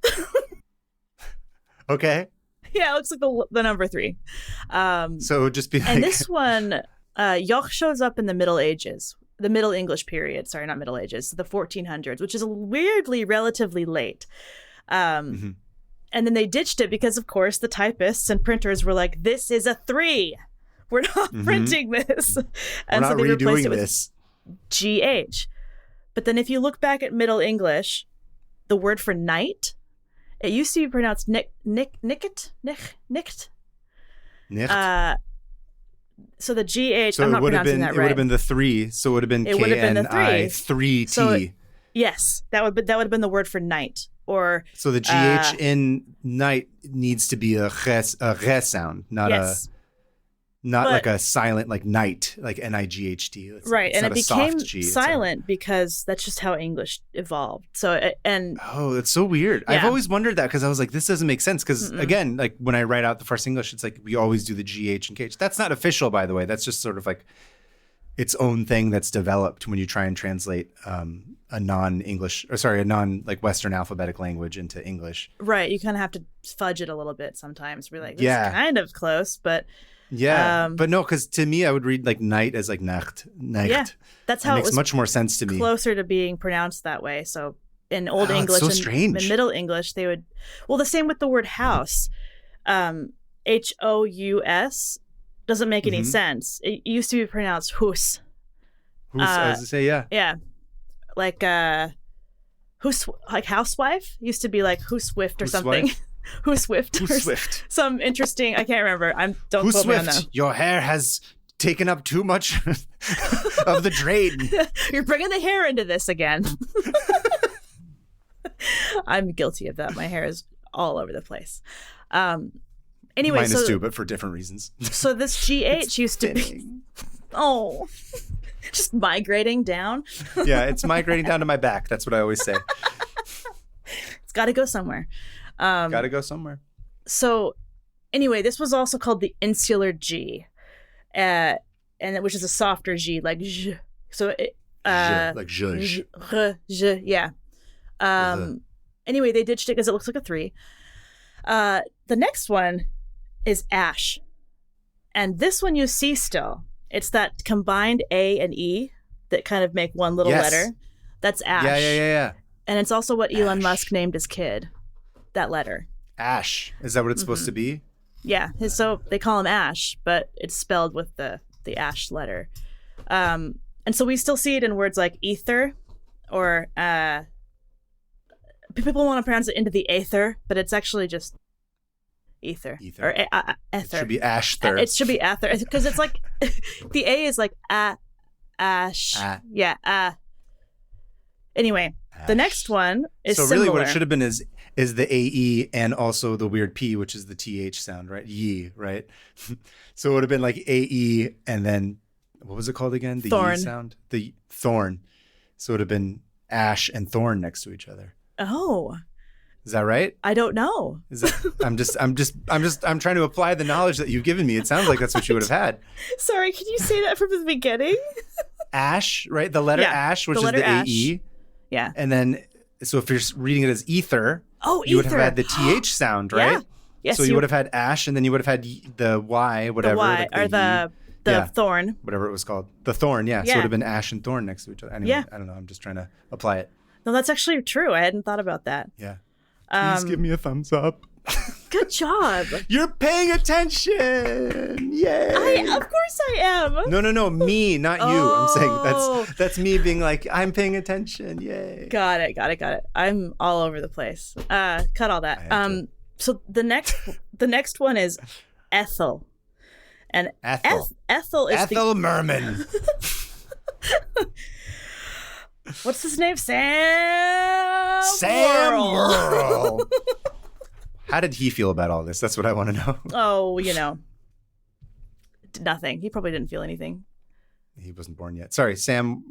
Okay. Yeah, it looks like the number 3. So it would just be like... And this one, yoch shows up in the Middle Ages. The Middle English period. Sorry, not Middle Ages. The 1400s, which is weirdly relatively late. And then they ditched it because, of course, the typists and printers were like, this is a 3. We're not printing this. And we're not so they replaced it with this. GH. But then if you look back at Middle English, the word for night, it used to be pronounced nicht. So the GH, so I'm not pronouncing that right. It would have been the 3, so it would have been KNI 3T. So, yes, that would have been the word for night. Or so the GH in night needs to be a res sound, not like a silent like night, like NIGHT. Right, and it became silent because that's just how English evolved. So it's so weird. Yeah. I've always wondered that because I was like, this doesn't make sense. Because again, like when I write out the first English, it's like we always do the GH and KH. That's not official, by the way. That's just sort of like its own thing that's developed when you try and translate a non like Western alphabetic language into English. Right, you kind of have to fudge it a little bit sometimes. We're like, this is kind of close, but. Yeah, but no, because to me, I would read like night as like nacht. Yeah, that's how it makes much more sense to me. Closer to being pronounced that way. So in Old English and in Middle English, they would. Well, the same with the word house. HOUS doesn't make any sense. It used to be pronounced hus. I was to say, yeah. Yeah, like like housewife used to be like Swift or something. Who's Swift? Who's Swift? Some interesting. I can't remember. Don't Who's quote Swift? Me on that. Your hair has taken up too much of the drain. You're bringing the hair into this again. I'm guilty of that. My hair is all over the place. Anyway, mine is too, but for different reasons. So this GH used to be. Just migrating down. Yeah, it's migrating down to my back. That's what I always say. It's got to go somewhere. Gotta go somewhere. So anyway, this was also called the insular G, which is a softer G, like J. So like J. Yeah. Anyway, they ditched it because it looks like a 3. The next one is ash. And this one you see still. It's that combined A and E that kind of make one little letter. That's ash. Yeah. And it's also what Elon Musk named his kid. That letter. Ash. Is that what it's supposed to be? Yeah. So they call him Ash, but it's spelled with the ash letter. And so we still see it in words like ether, or people want to pronounce it into the aether, but it's actually just ether. Or ether. It should be ashther. It should be ether because it's like the A is like ash. Yeah. Anyway, the next one is so similar. Really what it should have been is the AE and also the weird P, which is the TH sound, right? Ye, right? So it would have been like AE and then, what was it called again? The Thorn. Ye sound? The Thorn. So it would have been ash and thorn next to each other. Oh. Is that right? I don't know. I'm trying to apply the knowledge that you've given me. It sounds like that's what you would have had. Sorry, can you say that from the beginning? Ash, right? The letter ash, which is the ash. AE. Yeah. And then, so if you're reading it as ether, you would have had the TH sound, right? Yeah. Yes, so you would have had ash, and then you would have had the Y, whatever. The Y, like or the thorn. Whatever it was called. The thorn, yeah. So it would have been ash and thorn next to each other. Anyway, I don't know. I'm just trying to apply it. No, that's actually true. I hadn't thought about that. Yeah. Please give me a thumbs up. Good job. You're paying attention. Yay. Of course I am. No. Me, not you. I'm saying that's me being like, I'm paying attention. Yay. Got it. I'm all over the place. Cut all that. So the next one is Ethel. And Ethel is Ethel Merman. What's his name? Sam Worrell. How did he feel about all this? That's what I want to know. Oh, nothing. He probably didn't feel anything. he wasn't born yet. Sorry, Sam.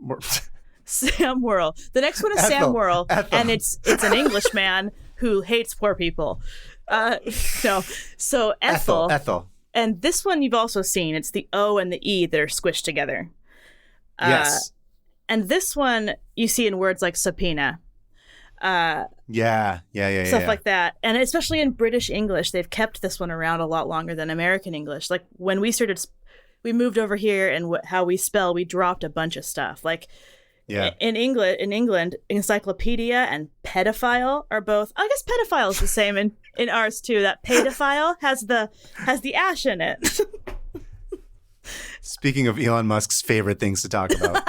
Sam Worrell. The next one is Ethel. Sam Worrell, Ethel. and it's an Englishman who hates poor people. No, so Ethel. Ethel. And this one you've also seen. It's the O and the E that are squished together. Yes. And this one you see in words like subpoena. Yeah. Stuff like that. And especially in British English, they've kept this one around a lot longer than American English. Like when we moved over here and how we spell, we dropped a bunch of stuff. Like in England, encyclopedia and pedophile are both. I guess pedophile is the same in ours too. That pedophile has the ash in it. Speaking of Elon Musk's favorite things to talk about.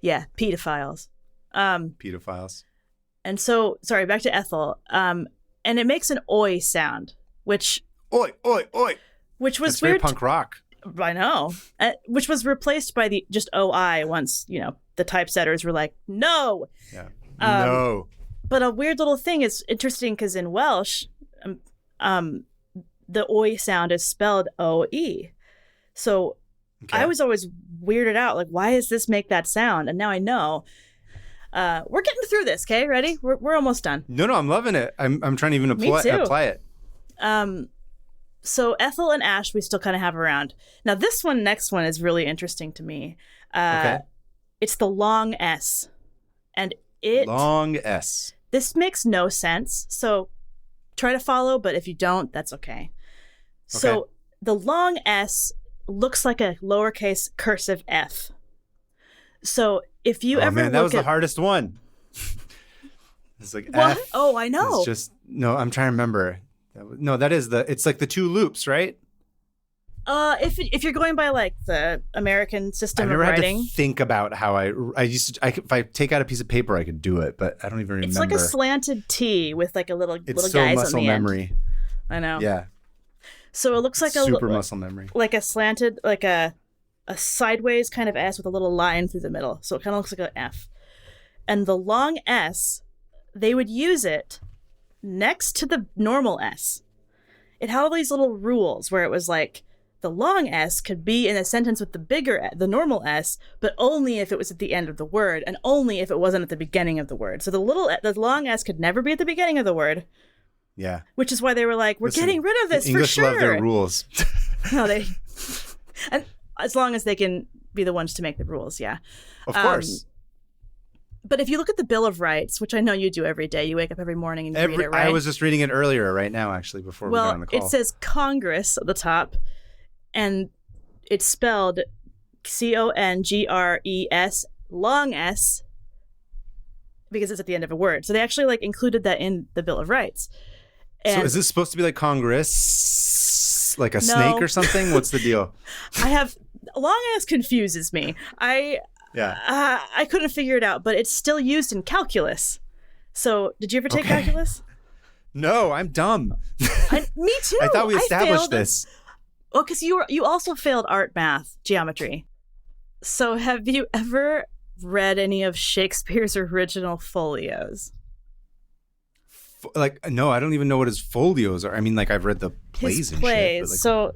Yeah, pedophiles. Pedophiles. And so, sorry, back to Ethel. And it makes an oi sound, which Oi, oi, oi. Which was That's very weird. punk rock. I know. Which was replaced by the just OI once, the typesetters were like, no. Yeah. No. But a weird little thing is interesting because in Welsh, the oi sound is spelled OE. So I was always weirded out, like, why does this make that sound? And now I know. We're getting through this, okay? Ready? We're almost done. No, I'm loving it. I'm trying to even apply it. So Ethel and Ash we still kind of have around. Now this next one is really interesting to me. It's the long S. And long S. This makes no sense. So try to follow, but if you don't, that's okay. So the long S looks like a lowercase cursive F. So if you ever that was the hardest one. It's like what? F. Oh, I know. It's just I'm trying to remember. No, that is it's like the two loops, right? If you're going by like the American system of writing, I've never had to think about how I used to. If I take out a piece of paper, I could do it, but I don't even remember. It's like a slanted T with like a little It's little so guys muscle on the memory. end. I know. Yeah. So it looks like super muscle memory, like a slanted, like a sideways kind of S with a little line through the middle. So it kind of looks like an F. And the long S, they would use it next to the normal S. It had all these little rules where it was like the long S could be in a sentence with the normal S, but only if it was at the end of the word and only if it wasn't at the beginning of the word. So the long S could never be at the beginning of the word. Yeah. Which is why they were like, we're getting rid of this English for sure. love their rules. No, and as long as they can be the ones to make the rules, yeah. Of course. But if you look at the Bill of Rights, which I know you do every day, you wake up every morning and you read it, right? I was just reading it earlier right now, actually, before we got on the call. It says Congress at the top, and it's spelled Congres, long S, because it's at the end of a word. So they actually included that in the Bill of Rights. And so is this supposed to be like Congress, like a snake or something? What's the deal? Long S confuses me. I couldn't figure it out, but it's still used in calculus. So did you ever take calculus? No, I'm dumb. Me too. I thought we established this. Well, because you also failed art, math, geometry. So have you ever read any of Shakespeare's original folios? No, I don't even know what his folios are. I mean, I've read the plays and shit. But so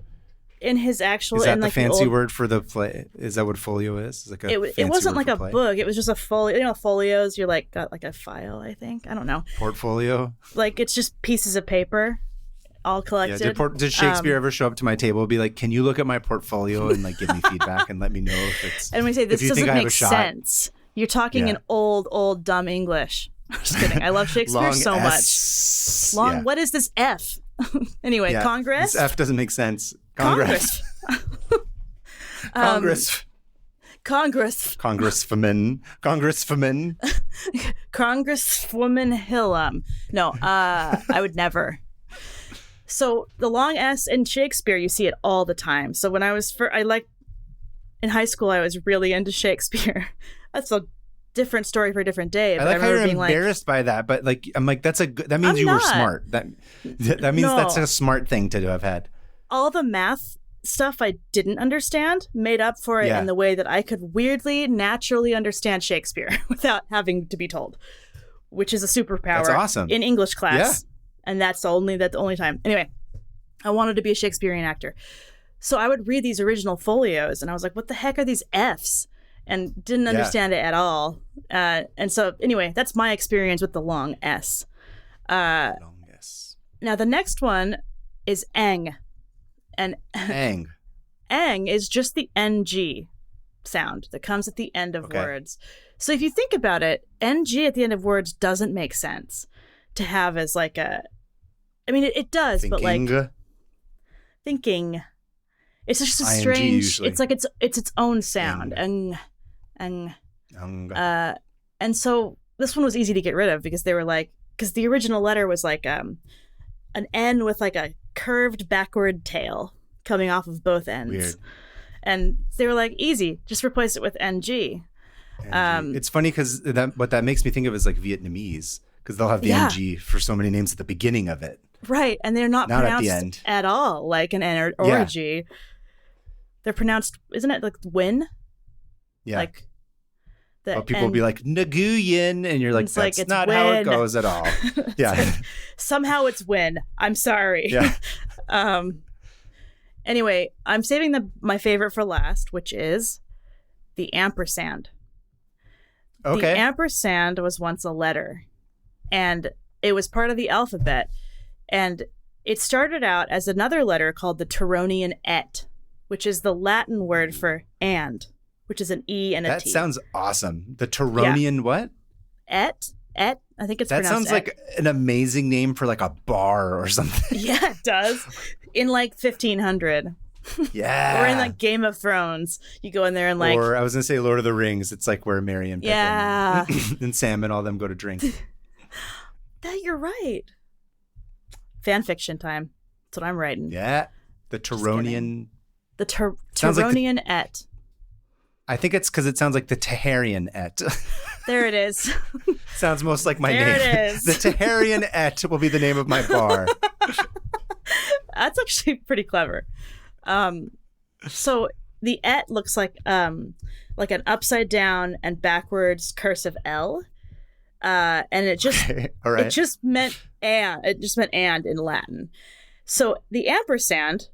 in his actual... Is that the fancy word for the play? Is that what folio is? It wasn't like a book. It was just a folio. You know, folios, you're got like a file, I think. I don't know. Portfolio? It's just pieces of paper all collected. Yeah, did Shakespeare ever show up to my table and be like, can you look at my portfolio and give me feedback and let me know if it's... And we say, this doesn't make sense. You're talking in old, dumb English. Just kidding. I love Shakespeare so much. What is this F? Anyway, Congress? This F doesn't make sense. Congress. Congress. Congresswoman. Congresswoman Hillam. No, I would never. So the long S in Shakespeare, you see it all the time. So when I was in high school, I was really into Shakespeare. That's a different story for a different day. But I like how you're embarrassed by that, but I'm like, that means you were smart. That means that's a smart thing to have had. All the math stuff I didn't understand made up for it in the way that I could weirdly, naturally understand Shakespeare without having to be told, which is a superpower. That's awesome. In English class. Yeah. And that's the only time. Anyway, I wanted to be a Shakespearean actor. So I would read these original folios and I was like, what the heck are these Fs? And didn't understand it at all. And so anyway, that's my experience with the long S. Long S. Now the next one is eng. And eng is just the NG sound that comes at the end of words. So if you think about it, NG at the end of words doesn't make sense to have as like a, I mean, it does, thinking. but like thinking. It's just a strange, usually. It's like it's its own sound. And so this one was easy to get rid of because they were like, because the original letter was like an N with like a curved backward tail coming off of both ends. Weird. And they were like, easy, just replace it with NG. It's funny because what that makes me think of is like Vietnamese, because they'll have the NG for so many names at the beginning of it. Right, and they're not pronounced at the end at all like an N or a G. They're pronounced, isn't it like win? Yeah. Like people will be like Nguyen, and you're like, that's like, not win. how it goes at all. Yeah. Like, somehow it's win. I'm sorry. Yeah. Anyway, I'm saving my favorite for last, which is the ampersand. Okay. The ampersand was once a letter, and it was part of the alphabet, and it started out as another letter called the Turonian et, which is the Latin word for and, which is an E and a T. That sounds awesome. The Turonian what? Et. I think it's that pronounced sounds like an amazing name for like a bar or something. Yeah, it does. In like 1500. Yeah. Or in like Game of Thrones. You go in there and like... Or I was going to say Lord of the Rings. It's like where Merry and Pippin and Sam and all them go to drink. You're right. Fan fiction time. That's what I'm writing. Yeah. The Turonian... The Turonian et. I think it's because it sounds like the Taharian et. There it is. Sounds most like my name. There it is. The Taharian et will be the name of my bar. That's actually pretty clever. So the et looks like an upside down and backwards cursive L. And it just all right. it just meant and in Latin. So the ampersand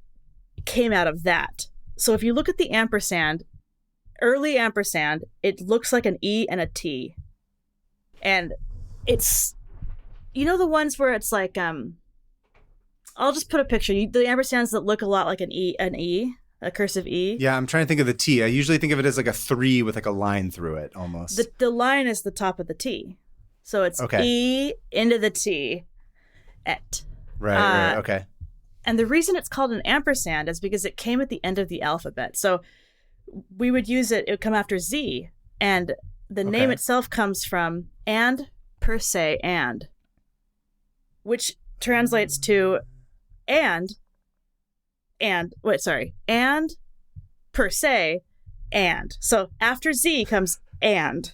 came out of that. So if you look at the ampersand, early ampersand, it looks like an E and a T. And it's, you know, the ones where it's like, I'll just put a picture. The ampersands that look a lot like an E, a cursive E. Yeah, I'm trying to think of the T. I usually think of it as like a 3 with like a line through it almost. The line is the top of the T. So it's E into the T, et. Right, okay. And the reason it's called an ampersand is because it came at the end of the alphabet. So we would use it would come after Z. And the name itself comes from and per se and, which translates to and per se and. So after Z comes and.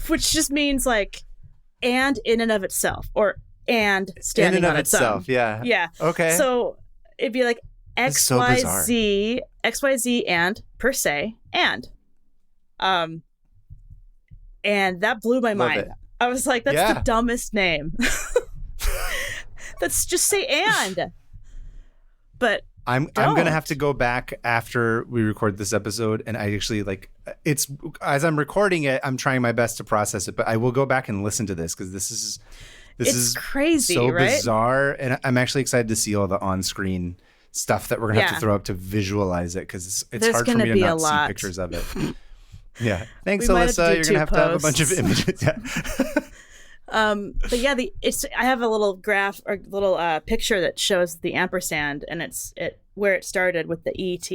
Which just means like and in and of itself, or and standing in and on of its itself, own. yeah. Okay. So it'd be like XYZ and per se and. And that blew my mind. It. I was like, that's the dumbest name. Let's just say and. But I'm gonna have to go back after we record this episode, and I actually it's as I'm recording it, I'm trying my best to process it, but I will go back and listen to this because this is crazy, so right? bizarre, and I'm actually excited to see all the on-screen stuff that we're gonna have to throw up to visualize it because it's hard for me to not see pictures of it. Yeah, thanks, Alyssa. You're gonna have to have a bunch of images. Yeah. But yeah, I have a little graph or little picture that shows the ampersand, and it's where it started with the ET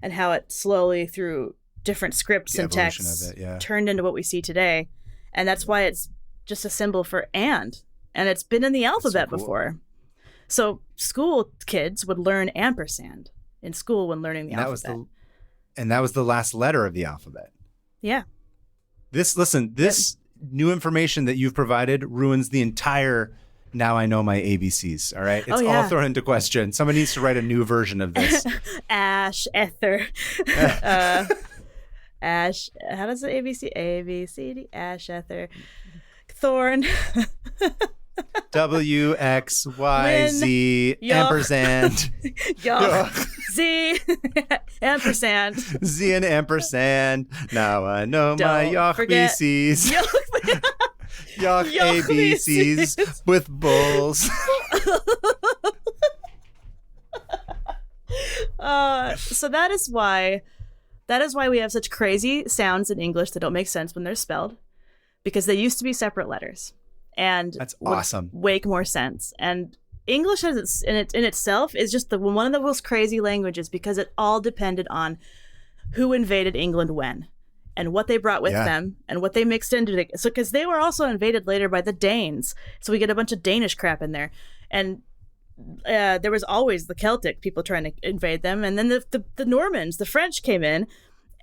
and how it slowly through different scripts and texts turned into what we see today, and that's why it's just a symbol for and it's been in the alphabet before. So school kids would learn ampersand in school when learning the alphabet. That was the last letter of the alphabet. Yeah. This new information that you've provided ruins the entire now I know my ABCs, all right? It's all thrown into question. Someone needs to write a new version of this. Ash, ether. Ash, how does the ABC? A, B, C, D, Ash, ether. Thorn. W, X, Y, Z, ampersand. Yuck. Z, ampersand. Z and ampersand. Now I know Don't my yuck forget. BCs. Yuck Yuck ABCs with bulls. So that is why we have such crazy sounds in English that don't make sense when they're spelled, because they used to be separate letters, and that's awesome. Make more sense. And English in itself is just one of the most crazy languages, because it all depended on who invaded England when, and what they brought with them, and what they mixed into it. So because they were also invaded later by the Danes, so we get a bunch of Danish crap in there, and there was always the Celtic people trying to invade them, and then the Normans, the French, came in.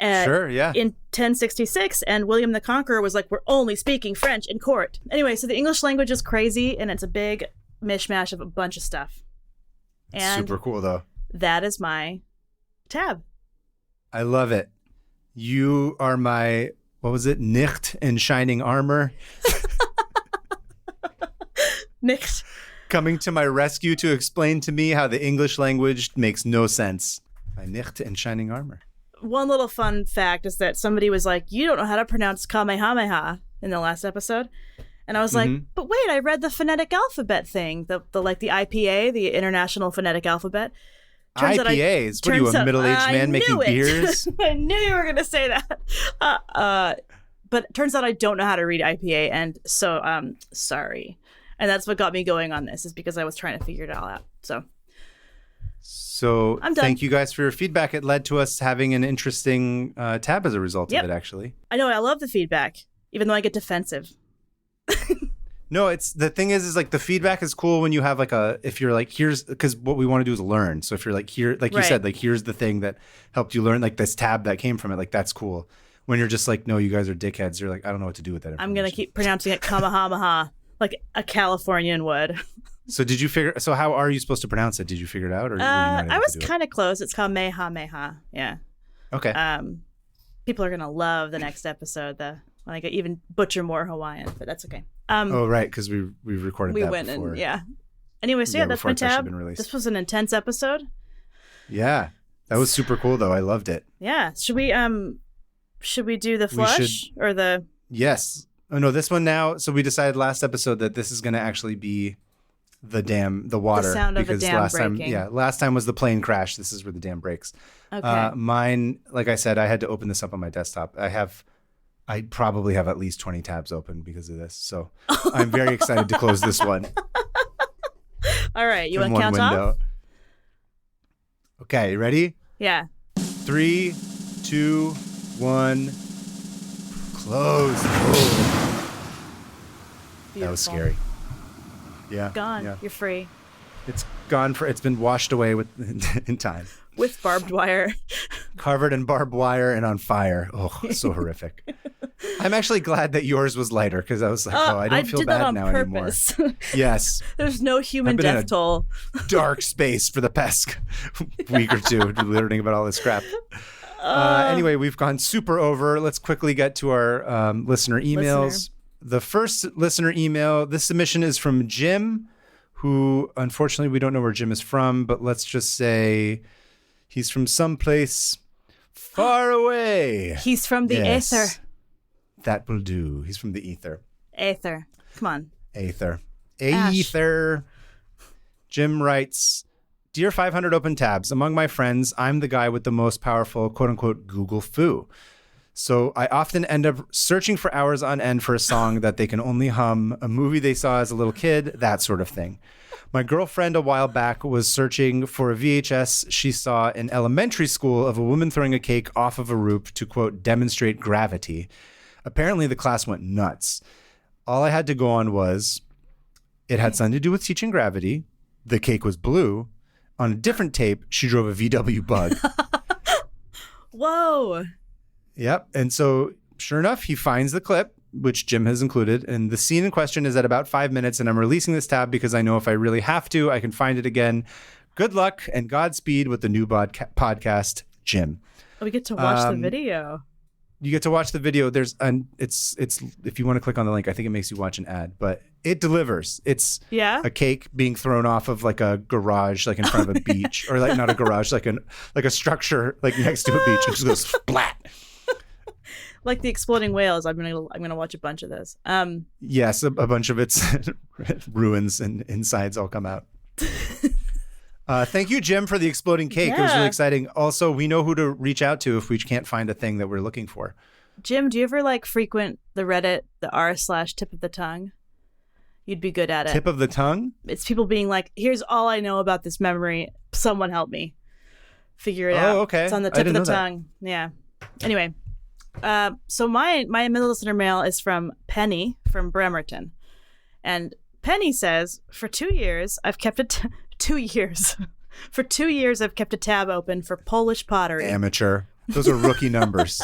In 1066, and William the Conqueror was like, we're only speaking French in court. Anyway, so the English language is crazy, and it's a big mishmash of a bunch of stuff. And super cool, though. That is my tab. I love it. You are my, what was it? Nicht in shining armor. Nicht. Coming to my rescue to explain to me how the English language makes no sense. My Nicht in shining armor. One little fun fact is that somebody was like, you don't know how to pronounce Kamehameha in the last episode. And I was like, but wait, I read the phonetic alphabet thing, the IPA, the International Phonetic Alphabet. IPAs? What are you, a middle-aged man making beers? I knew you were going to say that. But it turns out I don't know how to read IPA, and so sorry. And that's what got me going on this, is because I was trying to figure it all out. So thank you guys for your feedback. It led to us having an interesting tab as a result of it, actually. I know. I love the feedback, even though I get defensive. No, it's the thing is like the feedback is cool when you have like if you're like, here's, because what we want to do is learn. So if you're like, here, like you said, like, here's the thing that helped you learn, like this tab that came from it, like that's cool. When you're just like, no, you guys are dickheads. You're like, I don't know what to do with that. I'm going to keep pronouncing it Kamehameha, like a Californian would. So so how are you supposed to pronounce it? Did you figure it out? Or I was kind of close. It's called Kamehameha. Yeah. Okay. People are going to love the next episode, when I get even butcher more Hawaiian, but that's okay. Right, because we recorded that went before. Anyway, so that's my tab. This was an intense episode. Yeah, that was super cool though. I loved it. Yeah. Should we do the flush or the? Yes. Oh no, this one now. So we decided last episode that this is going to actually be the water. The sound of a dam breaking. Last time was the plane crash. This is where the dam breaks. Okay. Mine, like I said, I had to open this up on my desktop. I probably have at least 20 tabs open because of this. So I'm very excited to close this one. All right. You want to count off? Okay. You ready? Yeah. 3, 2, 1. Close. Oh. That was scary. Yeah. Gone. Yeah. You're free. It's gone it's been washed away in time. With barbed wire. Covered in barbed wire and on fire. Oh, so horrific. I'm actually glad that yours was lighter, because I was like, I don't feel bad now anymore. Yes. There's no human death toll. Dark space for the past week or two, learning about all this crap. Anyway, we've gone super over. Let's quickly get to our listener emails. The first listener email, this submission is from Jim, who unfortunately we don't know where Jim is from, but let's just say he's from someplace far away. He's from the Aether. That will do. He's from the Ether. Aether. Come on. Aether. Ash. Aether. Jim writes, Dear 500 Open Tabs, among my friends, I'm the guy with the most powerful, quote-unquote, Google foo. So I often end up searching for hours on end for a song that they can only hum, a movie they saw as a little kid, that sort of thing. My girlfriend a while back was searching for a VHS she saw in elementary school of a woman throwing a cake off of a roof to, quote, demonstrate gravity. Apparently the class went nuts. All I had to go on was, it had something to do with teaching gravity. The cake was blue. On a different tape, she drove a VW Bug. Whoa. Yep. And so sure enough, he finds the clip, which Jim has included. And the scene in question is at about 5 minutes. And I'm releasing this tab because I know if I really have to, I can find it again. Good luck and Godspeed with the new podcast, Jim. We get to watch the video. You get to watch the video. It's if you want to click on the link, I think it makes you watch an ad, but it delivers. It's a cake being thrown off of like a garage, like in front of a beach, or like not a garage, like a structure like next to a beach. It just goes splat. Like the exploding whales. I'm gonna watch a bunch of those. Yes, a bunch of its ruins and insides all come out. Thank you, Jim, for the exploding cake. It was really exciting. Also, we know who to reach out to if we can't find a thing that we're looking for. Jim, do you ever like frequent the Reddit, the r/tip of the tongue? You'd be good at it. Tip of the tongue? It's people being like, here's all I know about this memory. Someone help me figure it out. Oh, okay. It's on the tip of the tongue. Yeah. Anyway, so my middle listener mail is from Penny from Bremerton. And Penny says, for 2 years, I've kept it... 2 years. For 2 years, I've kept a tab open for Polish pottery. Amateur. Those are rookie numbers.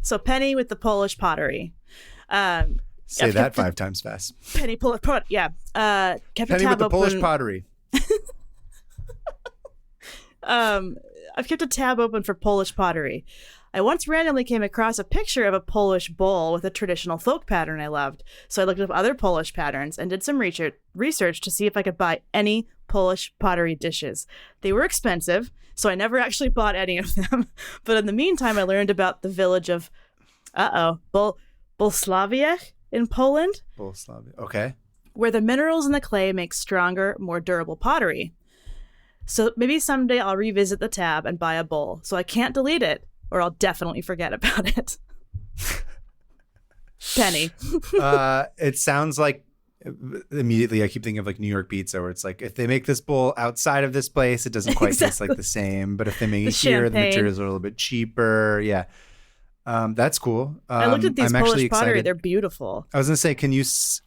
So Penny with the Polish pottery. Say that 5 times fast. Penny Polish pottery. Yeah. Kept Penny a tab with the open. Polish pottery. I've kept a tab open for Polish pottery. I once randomly came across a picture of a Polish bowl with a traditional folk pattern I loved. So I looked up other Polish patterns and did some research to see if I could buy any Polish pottery dishes. They were expensive, so I never actually bought any of them. But in the meantime, I learned about the village of, Bolesławiec in Poland. Bolesławiec, okay. Where the minerals in the clay make stronger, more durable pottery. So maybe someday I'll revisit the tab and buy a bowl. So I can't delete it, or I'll definitely forget about it. Penny. It sounds like immediately I keep thinking of like New York pizza, where it's like if they make this bowl outside of this place, it doesn't quite taste like the same. But if they make it here, the materials are a little bit cheaper. Yeah. That's cool. I looked at these Polish pottery. They're beautiful. I was going to say,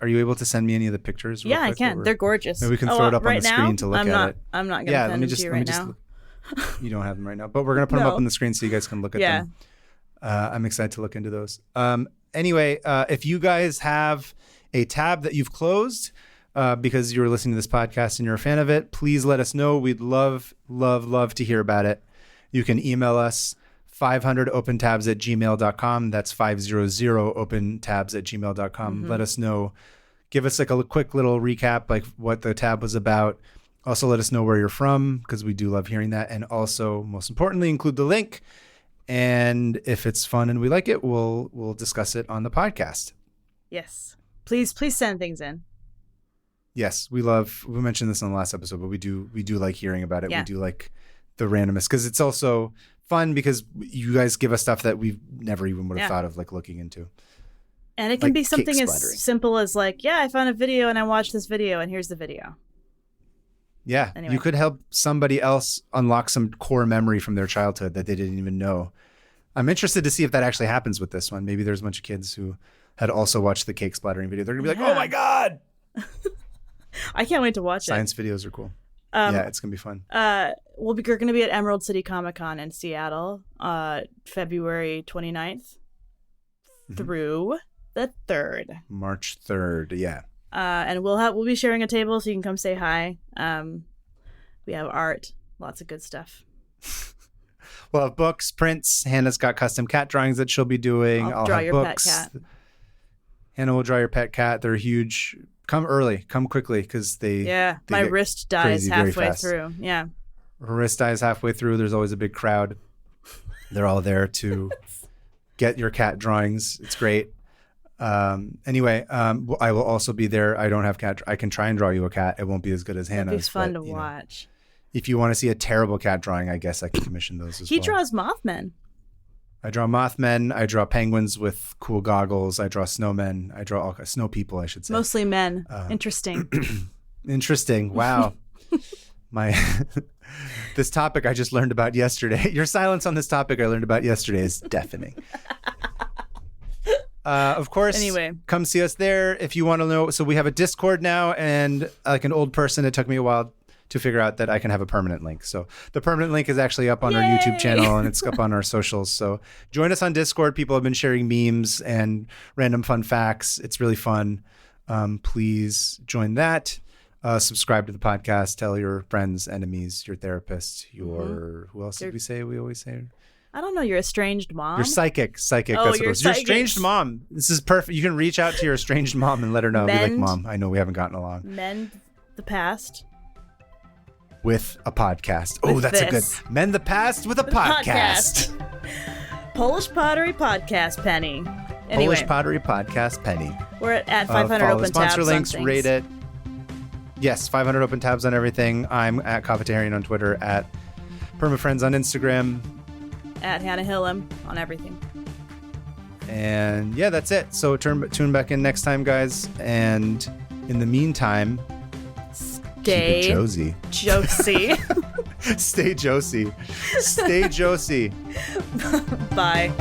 are you able to send me any of the pictures? Yeah, I can. They're gorgeous. Maybe we can throw it up right on the now? screen to look at it. I'm not going to send them to you right now. You don't have them right now, but we're going to put them up on the screen so you guys can look at them. I'm excited to look into those. Anyway, if you guys have a tab that you've closed because you're listening to this podcast and you're a fan of it, please let us know. We'd love to hear about it. You can email us 500opentabs@gmail.com. That's 500opentabs@gmail.com. Mm-hmm. Let us know. Give us like a quick little recap, like what the tab was about. Also, let us know where you're from, because we do love hearing that. And also, most importantly, include the link. And if it's fun and we like it, we'll discuss it on the podcast. Yes. Please send things in. Yes, we mentioned this on the last episode, but we do like hearing about it. Yeah. We do like the randomness, because it's also fun because you guys give us stuff that we never even would have thought of like looking into. And it can be something as simple as like, I found a video and I watched this video and here's the video. Yeah. Anyway. You could help somebody else unlock some core memory from their childhood that they didn't even know. I'm interested to see if that actually happens with this one. Maybe there's a bunch of kids who had also watched the cake splattering video. They're going to be like, oh my God. I can't wait to watch Science videos are cool. Yeah, it's going to be fun. We're going to be at Emerald City Comic-Con in Seattle, February 29th through the 3rd. March 3rd, yeah. And we'll be sharing a table so you can come say hi. We have art, lots of good stuff. We'll have books, prints. Hannah's got custom cat drawings that she'll be doing. I'll draw your books. Pet cat. Hannah will draw your pet cat. They're huge. Come early, come quickly, because they my wrist dies halfway through. Yeah, her wrist dies halfway through. There's always a big crowd. They're all there to get your cat drawings. It's great. Anyway, I will also be there. I don't have cat. I can try and draw you a cat. It won't be as good as Hannah's. It'd be fun to watch. If you want to see a terrible cat drawing, I guess I can commission those as well. He draws Mothmen. I draw Mothmen. I draw penguins with cool goggles. I draw snowmen. I draw all snow people, I should say. Mostly men. Interesting. Interesting. Wow. This topic I just learned about yesterday. Your silence on this topic I learned about yesterday is deafening. Of course, anyway, come see us there if you want to know. So we have a Discord now, and like an old person, it took me a while to figure out that I can have a permanent link. So the permanent link is actually up on our YouTube channel, and it's up on our socials. So join us on Discord. People have been sharing memes and random fun facts. It's really fun. Please join that. Subscribe to the podcast. Tell your friends, enemies, your therapist, who else did we say? We always say I don't know. Your estranged mom? Your psychic. Oh, that's what it was. Your estranged mom. This is perfect. You can reach out to your estranged mom and let her know. Be like, Mom, I know we haven't gotten along. Mend the past. With a podcast. Oh, that's a good. Mend the past with a podcast. Polish Pottery Podcast Penny. Anyway, Polish Pottery Podcast Penny. We're at 500 open sponsor tabs links, on things. rate it. Yes, 500 open tabs on everything. I'm at Coffeetarian on Twitter, at PermaFriends on Instagram. At Hannah Hillam on everything. And yeah, that's it. So tune back in next time, guys. And in the meantime, stay keep it Josie. Josie. Stay Josie. Stay Josie. Bye.